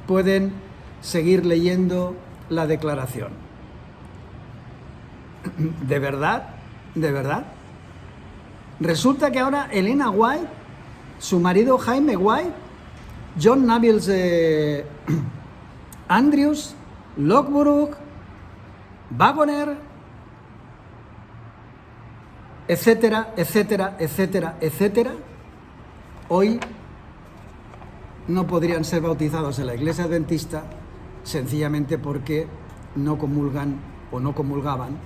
Pueden seguir leyendo la declaración. ¿De verdad? ¿De verdad? Resulta que ahora Elena White, su marido Jaime White, John Naviles Andrews, Lockbrook, Wagoner, etcétera, etcétera, etcétera, etcétera, hoy no podrían ser bautizados en la Iglesia Adventista sencillamente porque no comulgan o no comulgaban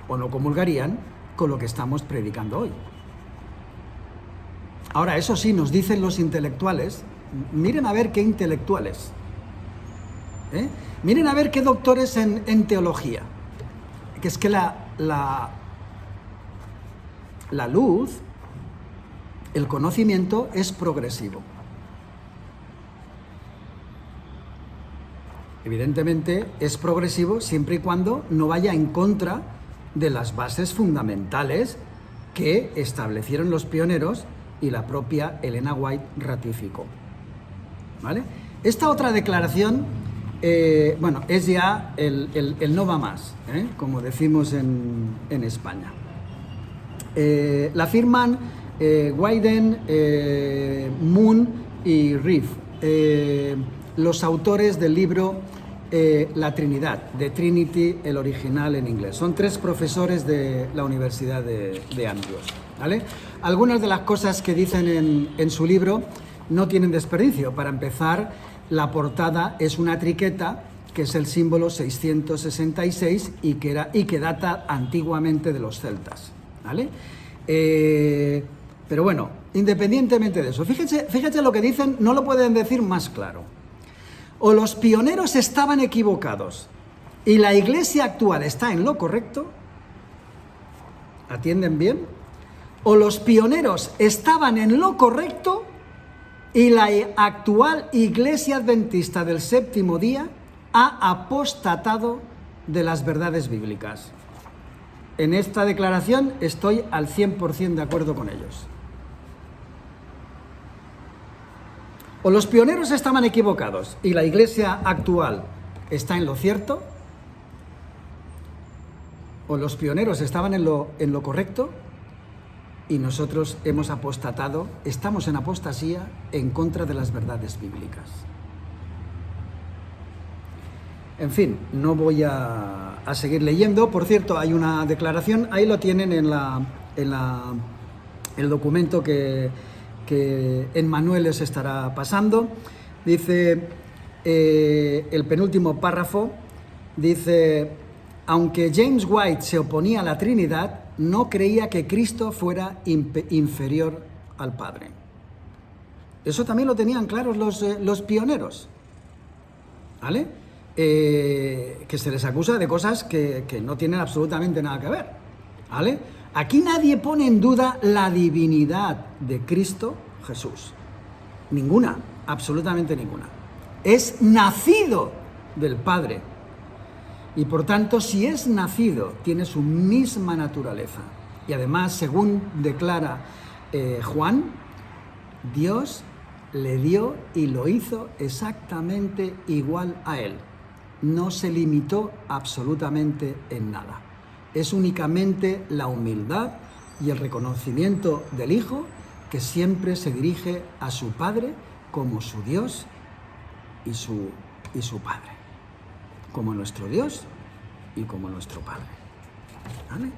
o no comulgarían con lo que estamos predicando hoy. Ahora, eso sí, nos dicen los intelectuales miren a ver qué intelectuales, miren a ver qué doctores en teología, que es que la luz, el conocimiento es progresivo. Evidentemente es progresivo siempre y cuando no vaya en contra de las bases fundamentales que establecieron los pioneros y la propia Elena White ratificó. ¿Vale? Esta otra declaración, es ya el no va más, como decimos en España. La firman Wyden, Moon y Reeve, los autores del libro La Trinidad, The Trinity, el original en inglés. Son 3 profesores de la Universidad de Andrews, ¿vale? Algunas de las cosas que dicen en su libro no tienen desperdicio. Para empezar, la portada es una triqueta, que es el símbolo 666 y que data antiguamente de los celtas, ¿vale? Pero bueno, independientemente de eso, fíjense lo que dicen, no lo pueden decir más claro. O los pioneros estaban equivocados y la Iglesia actual está en lo correcto, ¿atienden bien? O los pioneros estaban en lo correcto y la actual Iglesia Adventista del Séptimo Día ha apostatado de las verdades bíblicas. En esta declaración estoy al 100% de acuerdo con ellos. O los pioneros estaban equivocados y la Iglesia actual está en lo cierto, o los pioneros estaban en lo correcto y nosotros hemos apostatado, estamos en apostasía en contra de las verdades bíblicas. En fin, no voy a seguir leyendo. Por cierto, hay una declaración, ahí lo tienen en el documento que en Manuel les estará pasando. Dice, el penúltimo párrafo, dice: aunque James White se oponía a la Trinidad, no creía que Cristo fuera inferior al Padre. Eso también lo tenían claros los pioneros, ¿vale? Que se les acusa de cosas que no tienen absolutamente nada que ver, ¿vale? Aquí nadie pone en duda la divinidad de Cristo Jesús. Ninguna, absolutamente ninguna. Es nacido del Padre. Y por tanto, si es nacido, tiene su misma naturaleza. Y además, según declara Juan, Dios le dio y lo hizo exactamente igual a él. No se limitó absolutamente en nada. Es únicamente la humildad y el reconocimiento del Hijo, que siempre se dirige a su Padre como su Dios y su Padre, como nuestro Dios y como nuestro Padre. ¿Vale?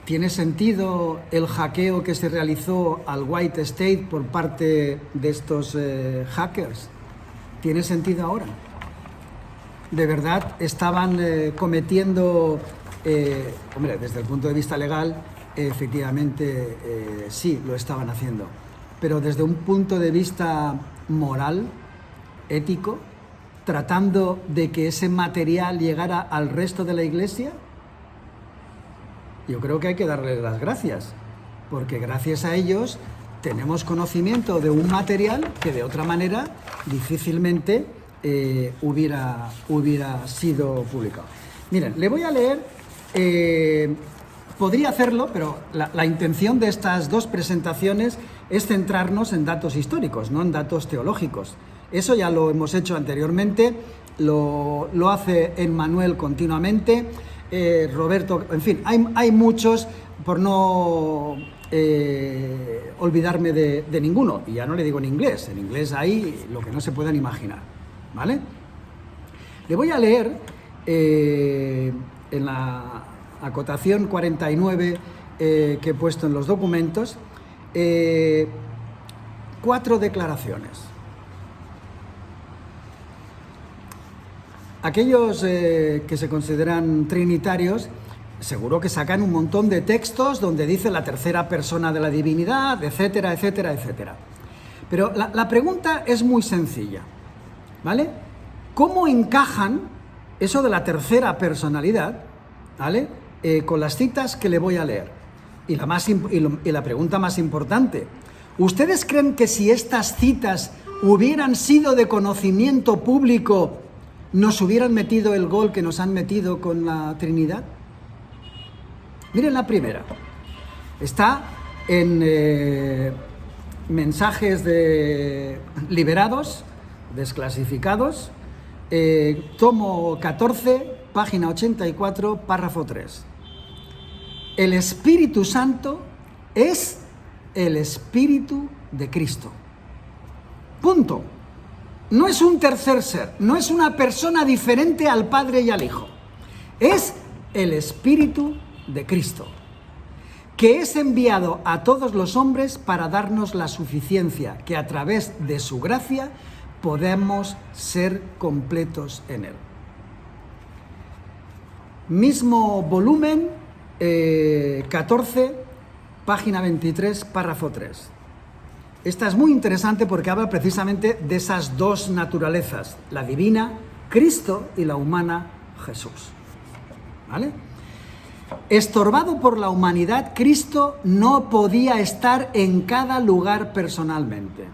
¿Tiene sentido el hackeo que se realizó al White State por parte de estos hackers? ¿Tiene sentido ahora? ¿De verdad estaban cometiendo, desde el punto de vista legal, efectivamente sí, lo estaban haciendo, pero desde un punto de vista moral, ético, tratando de que ese material llegara al resto de la Iglesia? Yo creo que hay que darles las gracias, porque gracias a ellos tenemos conocimiento de un material que de otra manera difícilmente hubiera sido publicado. Miren, le voy a leer, podría hacerlo, pero la intención de estas 2 presentaciones es centrarnos en datos históricos, no en datos teológicos. Eso ya lo hemos hecho anteriormente, lo hace Emmanuel continuamente, Roberto, en fin, hay muchos, por no olvidarme de ninguno, y ya no le digo en inglés hay lo que no se puedan imaginar, ¿vale? Le voy a leer en la acotación 49 que he puesto en los documentos 4 declaraciones. Aquellos que se consideran trinitarios seguro que sacan un montón de textos donde dice la tercera persona de la divinidad, etcétera, etcétera, etcétera. Pero la pregunta es muy sencilla, ¿vale? ¿Cómo encajan eso de la tercera personalidad, ¿vale? Con las citas que le voy a leer? Y la pregunta más importante, ¿ustedes creen que si estas citas hubieran sido de conocimiento público, nos hubieran metido el gol que nos han metido con la Trinidad? Miren la primera. Está en mensajes liberados, desclasificados, tomo 14, página 84, párrafo 3. El Espíritu Santo es el Espíritu de Cristo. Punto. No es un tercer ser, no es una persona diferente al Padre y al Hijo. Es el Espíritu de Cristo, que es enviado a todos los hombres para darnos la suficiencia, que a través de su gracia podemos ser completos en Él. Mismo volumen, 14, página 23, párrafo 3. Esta es muy interesante porque habla precisamente de esas dos naturalezas, la divina, Cristo, y la humana, Jesús. ¿Vale? Estorbado por la humanidad, Cristo no podía estar en cada lugar personalmente.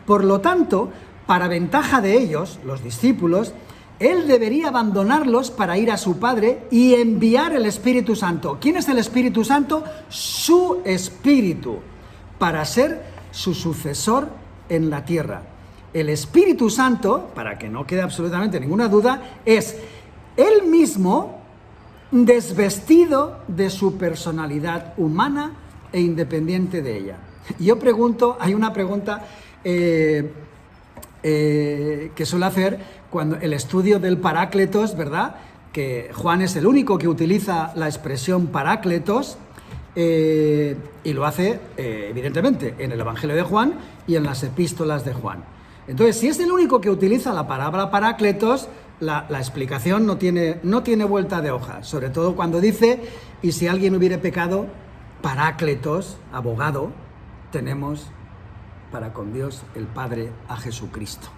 Por lo tanto, para ventaja de ellos, los discípulos, Él debería abandonarlos para ir a su Padre y enviar el Espíritu Santo. ¿Quién es el Espíritu Santo? Su Espíritu, para ser su sucesor en la tierra. El Espíritu Santo, para que no quede absolutamente ninguna duda, es Él mismo desvestido de su personalidad humana e independiente de ella. Yo pregunto, hay una pregunta que suele hacer cuando el estudio del Parácletos, ¿verdad? Que Juan es el único que utiliza la expresión Parácletos, y lo hace, evidentemente, en el Evangelio de Juan y en las epístolas de Juan. Entonces, si es el único que utiliza la palabra Parácletos, la explicación no tiene vuelta de hoja, sobre todo cuando dice, y si alguien hubiere pecado, Parácletos, abogado, tenemos para con Dios el Padre a Jesucristo.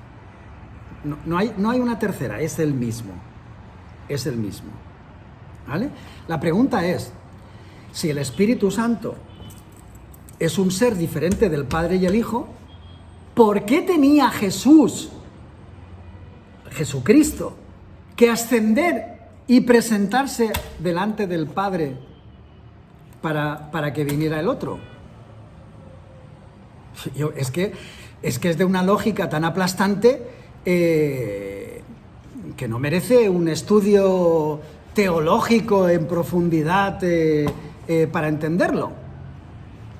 No hay una tercera, es el mismo. Es el mismo. ¿Vale? La pregunta es, si el Espíritu Santo es un ser diferente del Padre y el Hijo, ¿por qué tenía Jesucristo, que ascender y presentarse delante del Padre para que viniera el otro? Es que es de una lógica tan aplastante que no merece un estudio teológico en profundidad para entenderlo,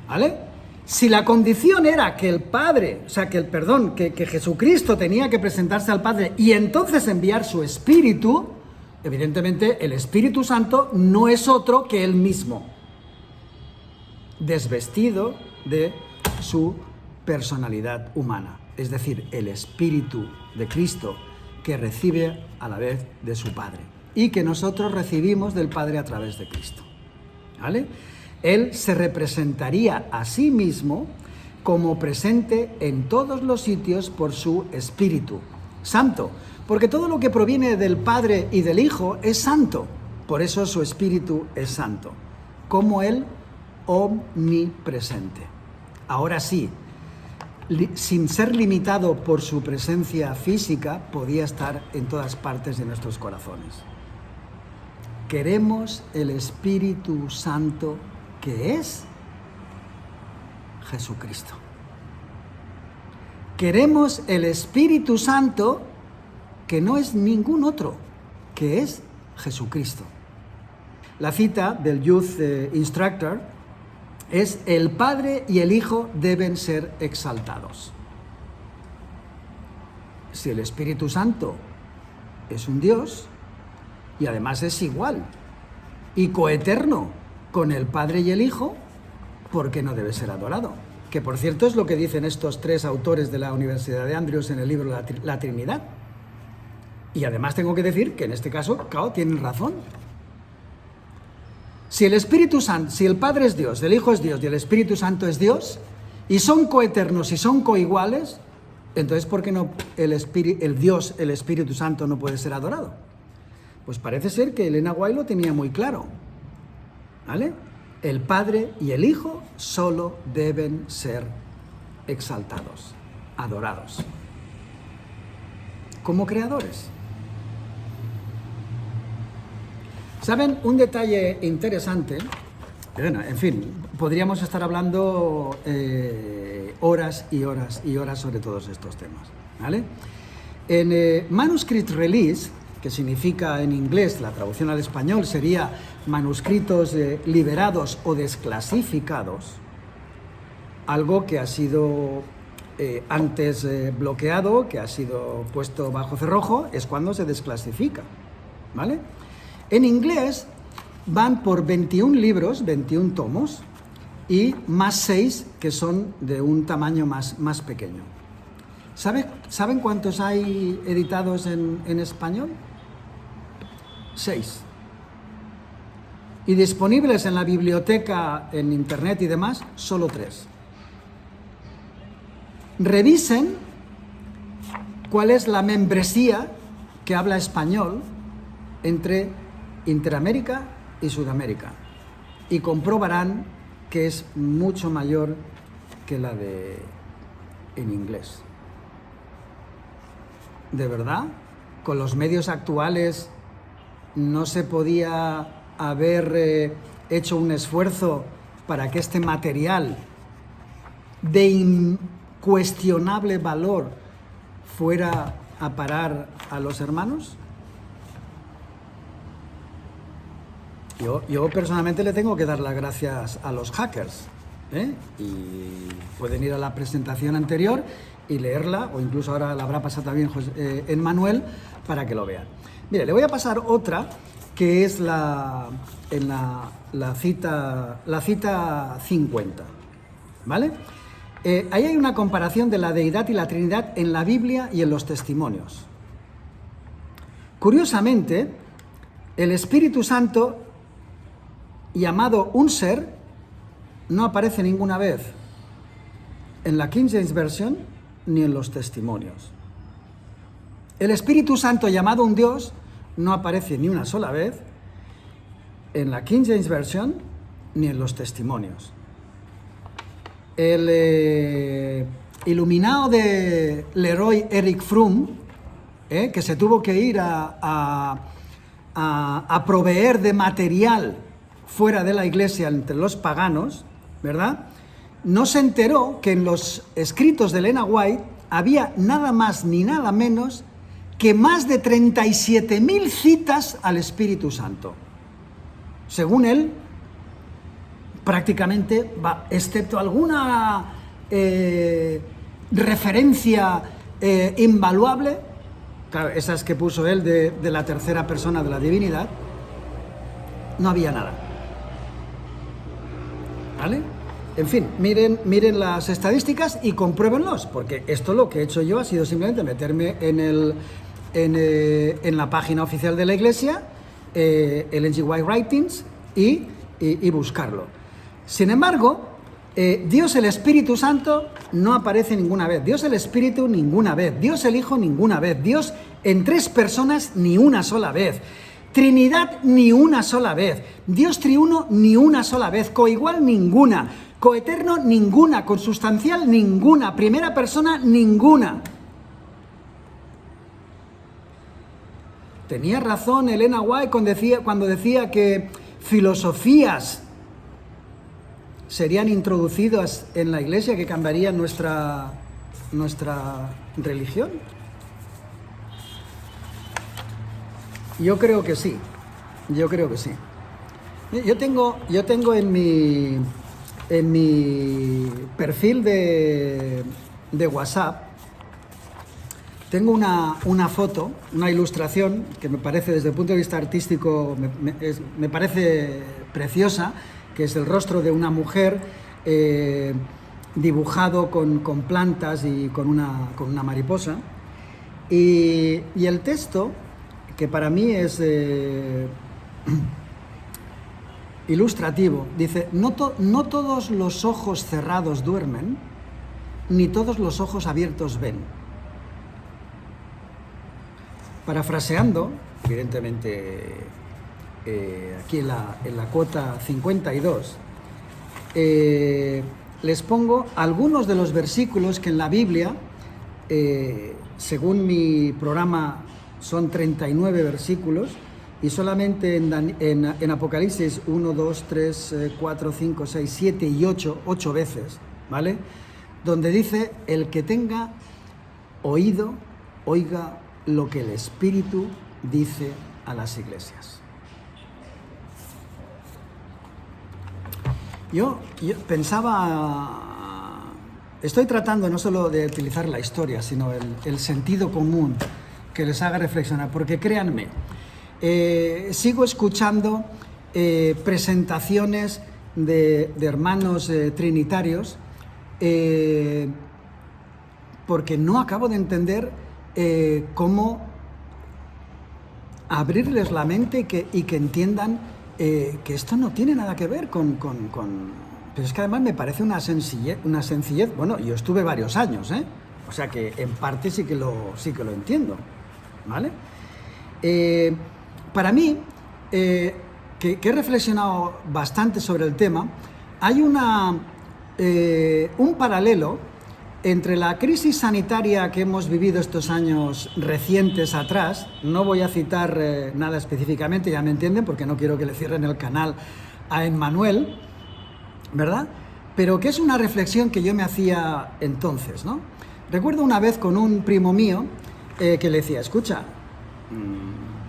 ¿vale? Si la condición era que el Padre, que Jesucristo tenía que presentarse al Padre y entonces enviar su Espíritu, evidentemente el Espíritu Santo no es otro que Él mismo, desvestido de su personalidad humana, es decir, el Espíritu de Cristo que recibe a la vez de su Padre y que nosotros recibimos del Padre a través de Cristo, ¿vale? Él se representaría a sí mismo como presente en todos los sitios por su Espíritu Santo, porque todo lo que proviene del Padre y del Hijo es santo, por eso su Espíritu es santo, como Él omnipresente. Ahora sí, sin ser limitado por su presencia física, podía estar en todas partes de nuestros corazones. Queremos el Espíritu Santo, que es Jesucristo. Queremos el Espíritu Santo, que no es ningún otro, que es Jesucristo. La cita del Youth Instructor es: el Padre y el Hijo deben ser exaltados. Si el Espíritu Santo es un Dios y además es igual y coeterno con el Padre y el Hijo, ¿por qué no debe ser adorado? Que por cierto es lo que dicen estos tres autores de la Universidad de Andrews en el libro La Trinidad. Y además tengo que decir que en este caso, claro, tienen razón. Si el Espíritu Santo, si el Padre es Dios, el Hijo es Dios y el Espíritu Santo es Dios, y son coeternos y son coiguales, entonces ¿por qué no el Dios, el Espíritu Santo, no puede ser adorado? Pues parece ser que Elena White lo tenía muy claro, ¿vale? El Padre y el Hijo solo deben ser exaltados, adorados, como creadores. ¿Saben? Un detalle interesante, bueno, en fin, podríamos estar hablando horas y horas y horas sobre todos estos temas, ¿vale? En Manuscript Release, que significa en inglés, la traducción al español sería manuscritos liberados o desclasificados, algo que ha sido antes bloqueado, que ha sido puesto bajo cerrojo, es cuando se desclasifica, ¿vale? En inglés van por 21 libros, 21 tomos, y más 6 que son de un tamaño más pequeño. ¿Saben cuántos hay editados en español? 6. Y disponibles en la biblioteca, en internet y demás, solo 3. Revisen cuál es la membresía que habla español entre Interamérica y Sudamérica y comprobarán que es mucho mayor que la de en inglés. ¿De verdad? Con los medios actuales no se podía haber hecho un esfuerzo para que este material de incuestionable valor fuera a parar a los hermanos? Yo personalmente le tengo que dar las gracias a los hackers, y pueden ir a la presentación anterior y leerla, o incluso ahora la habrá pasado también en Manuel, para que lo vean. Mire, le voy a pasar otra, que es la cita 50, ¿vale? Ahí hay una comparación de la deidad y la Trinidad en la Biblia y en los testimonios. Curiosamente, el Espíritu Santo, llamado un ser, no aparece ninguna vez en la King James Version ni en los testimonios. El Espíritu Santo, llamado un Dios, no aparece ni una sola vez en la King James Version ni en los testimonios. El iluminado de Leroy Eric Froome, que se tuvo que ir a proveer de material fuera de la iglesia entre los paganos, ¿verdad? No se enteró que en los escritos de Elena White había nada más ni nada menos que más de 37.000 citas al Espíritu Santo. Según él, prácticamente, excepto alguna referencia invaluable, claro, esas que puso él de la tercera persona de la divinidad, no había nada. ¿Vale? En fin, miren las estadísticas y compruébenlos, porque esto lo que he hecho yo ha sido simplemente meterme en la página oficial de la Iglesia, Ellen G. White Writings, y buscarlo. Sin embargo, Dios el Espíritu Santo no aparece ninguna vez, Dios el Espíritu ninguna vez, Dios el Hijo ninguna vez, Dios en 3 personas ni una sola vez, Trinidad ni una sola vez, Dios triuno ni una sola vez, coigual ninguna, coeterno ninguna, consustancial ninguna, primera persona ninguna. Tenía razón Elena White cuando decía que filosofías serían introducidas en la Iglesia que cambiarían nuestra religión. Yo creo que sí. Yo tengo en mi perfil de WhatsApp, tengo una foto, una ilustración que me parece, desde el punto de vista artístico, me parece preciosa, que es el rostro de una mujer dibujado con plantas y con una mariposa. Y el texto, que para mí es ilustrativo. Dice, no todos los ojos cerrados duermen, ni todos los ojos abiertos ven. Parafraseando, evidentemente aquí en la cuota 52, les pongo algunos de los versículos que en la Biblia, según mi programa, son 39 versículos, y solamente en Apocalipsis 1, 2, 3, 4, 5, 6, 7 y 8 veces, ¿vale? Donde dice, el que tenga oído, oiga lo que el Espíritu dice a las iglesias. Yo pensaba, estoy tratando no solo de utilizar la historia, sino el sentido común que les haga reflexionar, porque créanme, sigo escuchando presentaciones de hermanos trinitarios, porque no acabo de entender cómo abrirles la mente y que entiendan que esto no tiene nada que ver con... Pero es que además me parece una sencillez. Bueno, yo estuve varios años, o sea que en parte sí que lo entiendo, ¿vale? Para mí, que he reflexionado bastante sobre el tema, hay un paralelo entre la crisis sanitaria que hemos vivido estos años recientes atrás. No voy a citar nada específicamente, ya me entienden, porque no quiero que le cierren el canal a Emmanuel, ¿verdad? Pero que es una reflexión que yo me hacía entonces, ¿no? Recuerdo una vez con un primo mío que le decía, escucha,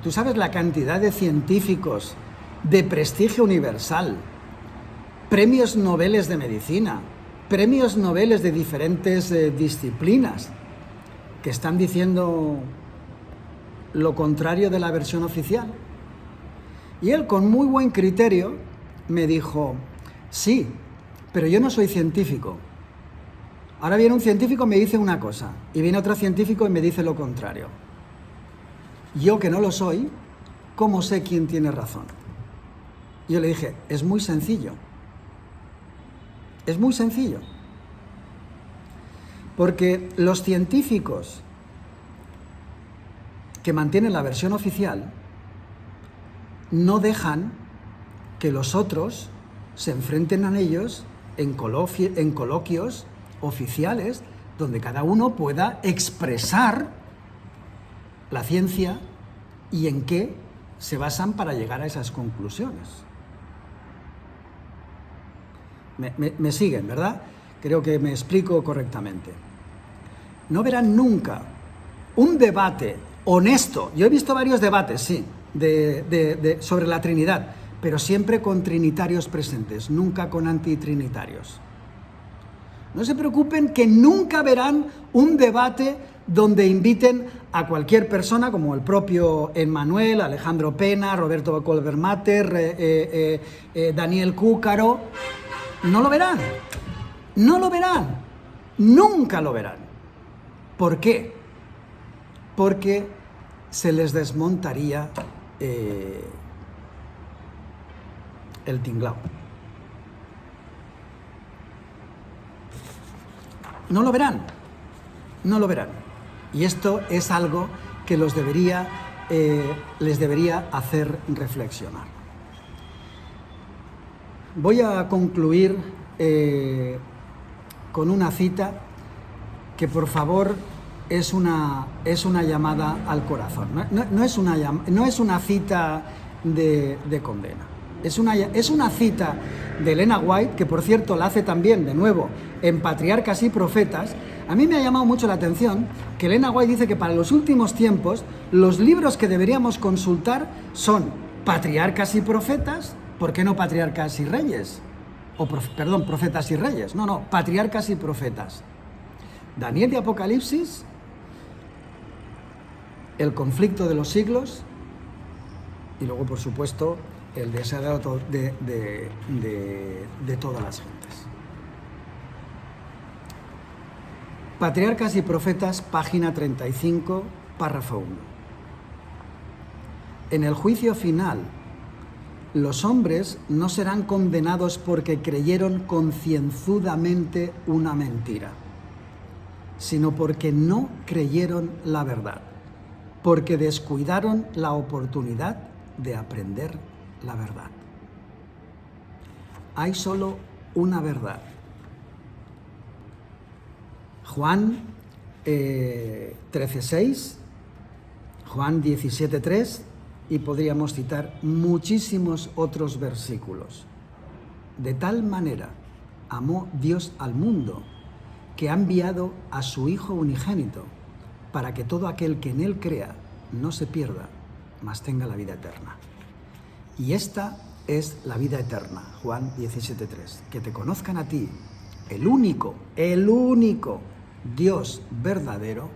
¿tú sabes la cantidad de científicos de prestigio universal, premios Nobel de medicina, premios Nobel de diferentes disciplinas, que están diciendo lo contrario de la versión oficial? Y él, con muy buen criterio, me dijo, sí, pero yo no soy científico. Ahora viene un científico y me dice una cosa, y viene otro científico y me dice lo contrario. Yo, que no lo soy, ¿cómo sé quién tiene razón? Yo le dije, es muy sencillo. Es muy sencillo. Porque los científicos que mantienen la versión oficial no dejan que los otros se enfrenten a ellos en coloquios oficiales donde cada uno pueda expresar la ciencia y en qué se basan para llegar a esas conclusiones. Me siguen, ¿verdad? Creo que me explico correctamente. No verán nunca un debate honesto. Yo he visto varios debates, sí, sobre la Trinidad, pero siempre con trinitarios presentes, nunca con antitrinitarios. No se preocupen, que nunca verán un debate donde inviten a cualquier persona, como el propio Emmanuel, Alejandro Pena, Roberto Kolbermatter, Daniel Cúcaro. No lo verán, no lo verán, nunca lo verán. ¿Por qué? Porque se les desmontaría el tinglao. No lo verán, no lo verán. Y esto es algo que les debería hacer reflexionar. Voy a concluir con una cita que, por favor, es una llamada al corazón. No es una cita de condena. Es una cita de Elena White, que por cierto la hace también, de nuevo, en Patriarcas y Profetas. A mí me ha llamado mucho la atención que Elena White dice que para los últimos tiempos los libros que deberíamos consultar son Patriarcas y Profetas. ¿Por qué no Patriarcas y Reyes? Perdón, Profetas y Reyes. No, Patriarcas y Profetas. Daniel y Apocalipsis, el conflicto de los siglos y luego, por supuesto, el deseo de todas las gentes. Patriarcas y Profetas, página 35, párrafo 1. En el juicio final, Los hombres no serán condenados porque creyeron concienzudamente una mentira, sino porque no creyeron la verdad, porque descuidaron la oportunidad de aprender la verdad. Hay solo una verdad. Juan 13:6, Juan 17:3, y podríamos citar muchísimos otros versículos. De tal manera amó Dios al mundo, que ha enviado a su Hijo unigénito, para que todo aquel que en Él crea no se pierda, mas tenga la vida eterna. Y esta es la vida eterna, Juan 17:3, que te conozcan a ti, el único Dios verdadero,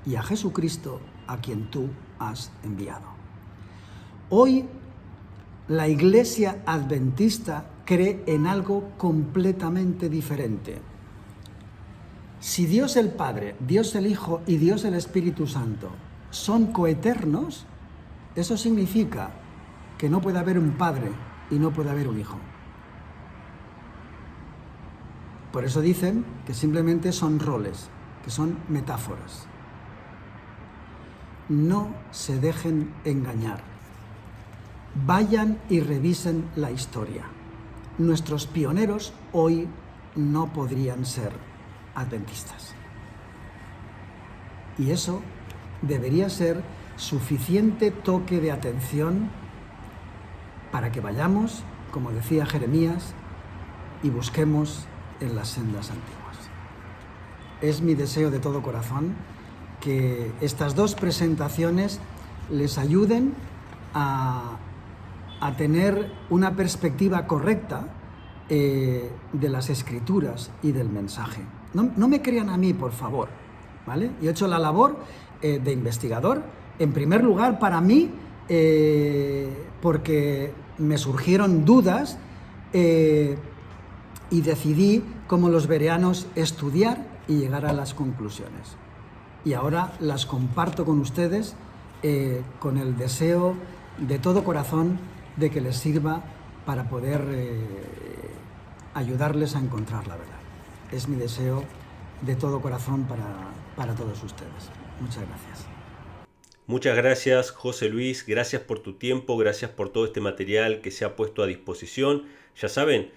y a Jesucristo, a quien tú has enviado. Hoy la Iglesia Adventista cree en algo completamente diferente. Si Dios el Padre, Dios el Hijo y Dios el Espíritu Santo son coeternos, eso significa que no puede haber un Padre y no puede haber un Hijo. Por eso dicen que simplemente son roles, que son metáforas. No se dejen engañar. Vayan y revisen la historia. Nuestros pioneros hoy no podrían ser adventistas. Y eso debería ser suficiente toque de atención para que vayamos, como decía Jeremías, y busquemos en las sendas antiguas. Es mi deseo de todo corazón que estas dos presentaciones les ayuden a tener una perspectiva correcta de las Escrituras y del mensaje. No me crean a mí, por favor, ¿vale? Yo he hecho la labor de investigador, en primer lugar para mí, porque me surgieron dudas y decidí, como los bereanos, estudiar y llegar a las conclusiones. Y ahora las comparto con ustedes con el deseo de todo corazón de que les sirva para poder ayudarles a encontrar la verdad. Es mi deseo de todo corazón para todos ustedes. Muchas gracias. Muchas gracias, José Luis, gracias por tu tiempo, gracias por todo este material que se ha puesto a disposición. Ya saben,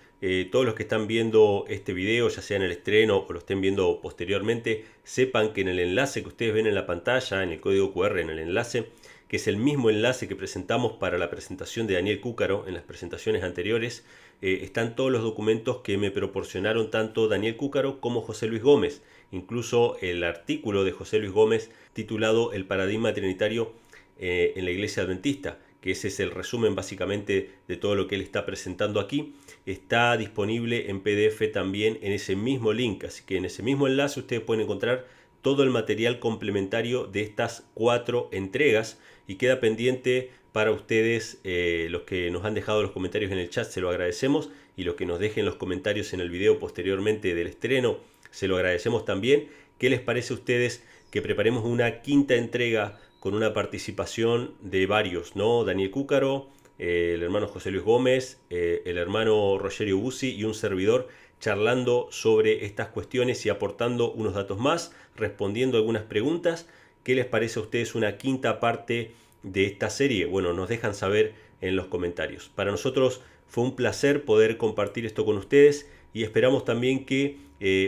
todos los que están viendo este video, ya sea en el estreno o lo estén viendo posteriormente, sepan que en el enlace que ustedes ven en la pantalla, en el código QR, en el enlace, que es el mismo enlace que presentamos para la presentación de Daniel Cúcaro en las presentaciones anteriores, están todos los documentos que me proporcionaron tanto Daniel Cúcaro como José Luis Gómez, incluso el artículo de José Luis Gómez titulado El paradigma trinitario en la Iglesia Adventista, que ese es el resumen básicamente de todo lo que él está presentando aquí. Está disponible en PDF también en ese mismo link, así que en ese mismo enlace ustedes pueden encontrar todo el material complementario de estas 4 entregas, y queda pendiente para ustedes, los que nos han dejado los comentarios en el chat, se lo agradecemos, y los que nos dejen los comentarios en el video posteriormente del estreno, se lo agradecemos también. ¿Qué les parece a ustedes que preparemos una 5ª entrega con una participación de varios, ¿no? Daniel Cúcaro, el hermano José Luis Gómez, el hermano Rogerio Bussi y un servidor, charlando sobre estas cuestiones y aportando unos datos más, respondiendo algunas preguntas? ¿Qué les parece a ustedes una 5ª parte de esta serie? Bueno, nos dejan saber en los comentarios. Para nosotros fue un placer poder compartir esto con ustedes, y esperamos también que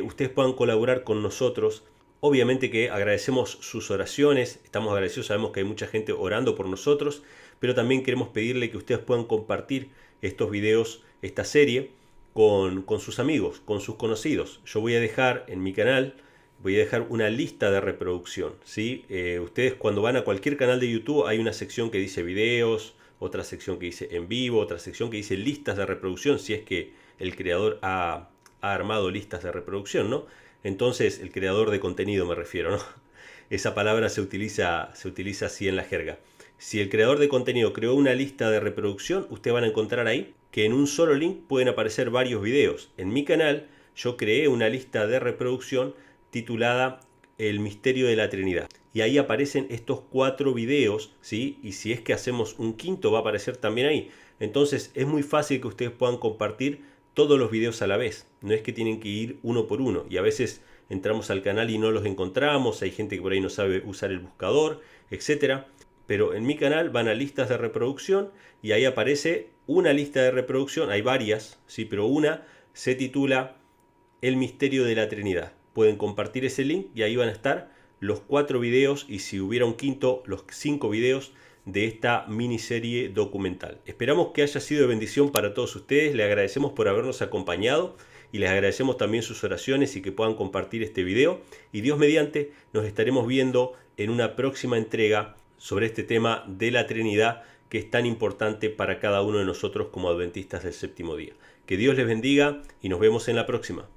ustedes puedan colaborar con nosotros. Obviamente que agradecemos sus oraciones, estamos agradecidos, sabemos que hay mucha gente orando por nosotros, pero también queremos pedirle que ustedes puedan compartir estos videos, esta serie, con sus amigos, con sus conocidos. Yo voy a dejar en mi canal, voy a dejar una lista de reproducción, ¿sí? Ustedes cuando van a cualquier canal de YouTube hay una sección que dice videos, otra sección que dice en vivo, otra sección que dice listas de reproducción, si es que el creador ha armado listas de reproducción, ¿no? Entonces, el creador de contenido me refiero, ¿no? Esa palabra se utiliza así en la jerga. Si el creador de contenido creó una lista de reproducción, ustedes van a encontrar ahí que en un solo link pueden aparecer varios videos. En mi canal yo creé una lista de reproducción titulada El misterio de la Trinidad. Y ahí aparecen estos 4 videos, ¿sí? Y si es que hacemos un 5º va a aparecer también ahí. Entonces es muy fácil que ustedes puedan compartir todos los videos a la vez. No es que tienen que ir uno por uno. Y a veces entramos al canal y no los encontramos. Hay gente que por ahí no sabe usar el buscador, etc. Pero en mi canal van a listas de reproducción y ahí aparece una lista de reproducción. Hay varias, ¿sí? Pero una se titula El misterio de la Trinidad. Pueden compartir ese link y ahí van a estar los 4 videos y si hubiera un quinto, los 5 videos de esta miniserie documental. Esperamos que haya sido de bendición para todos ustedes. Les agradecemos por habernos acompañado y les agradecemos también sus oraciones y que puedan compartir este video. Y Dios mediante, nos estaremos viendo en una próxima entrega sobre este tema de la Trinidad que es tan importante para cada uno de nosotros como adventistas del séptimo día. Que Dios les bendiga y nos vemos en la próxima.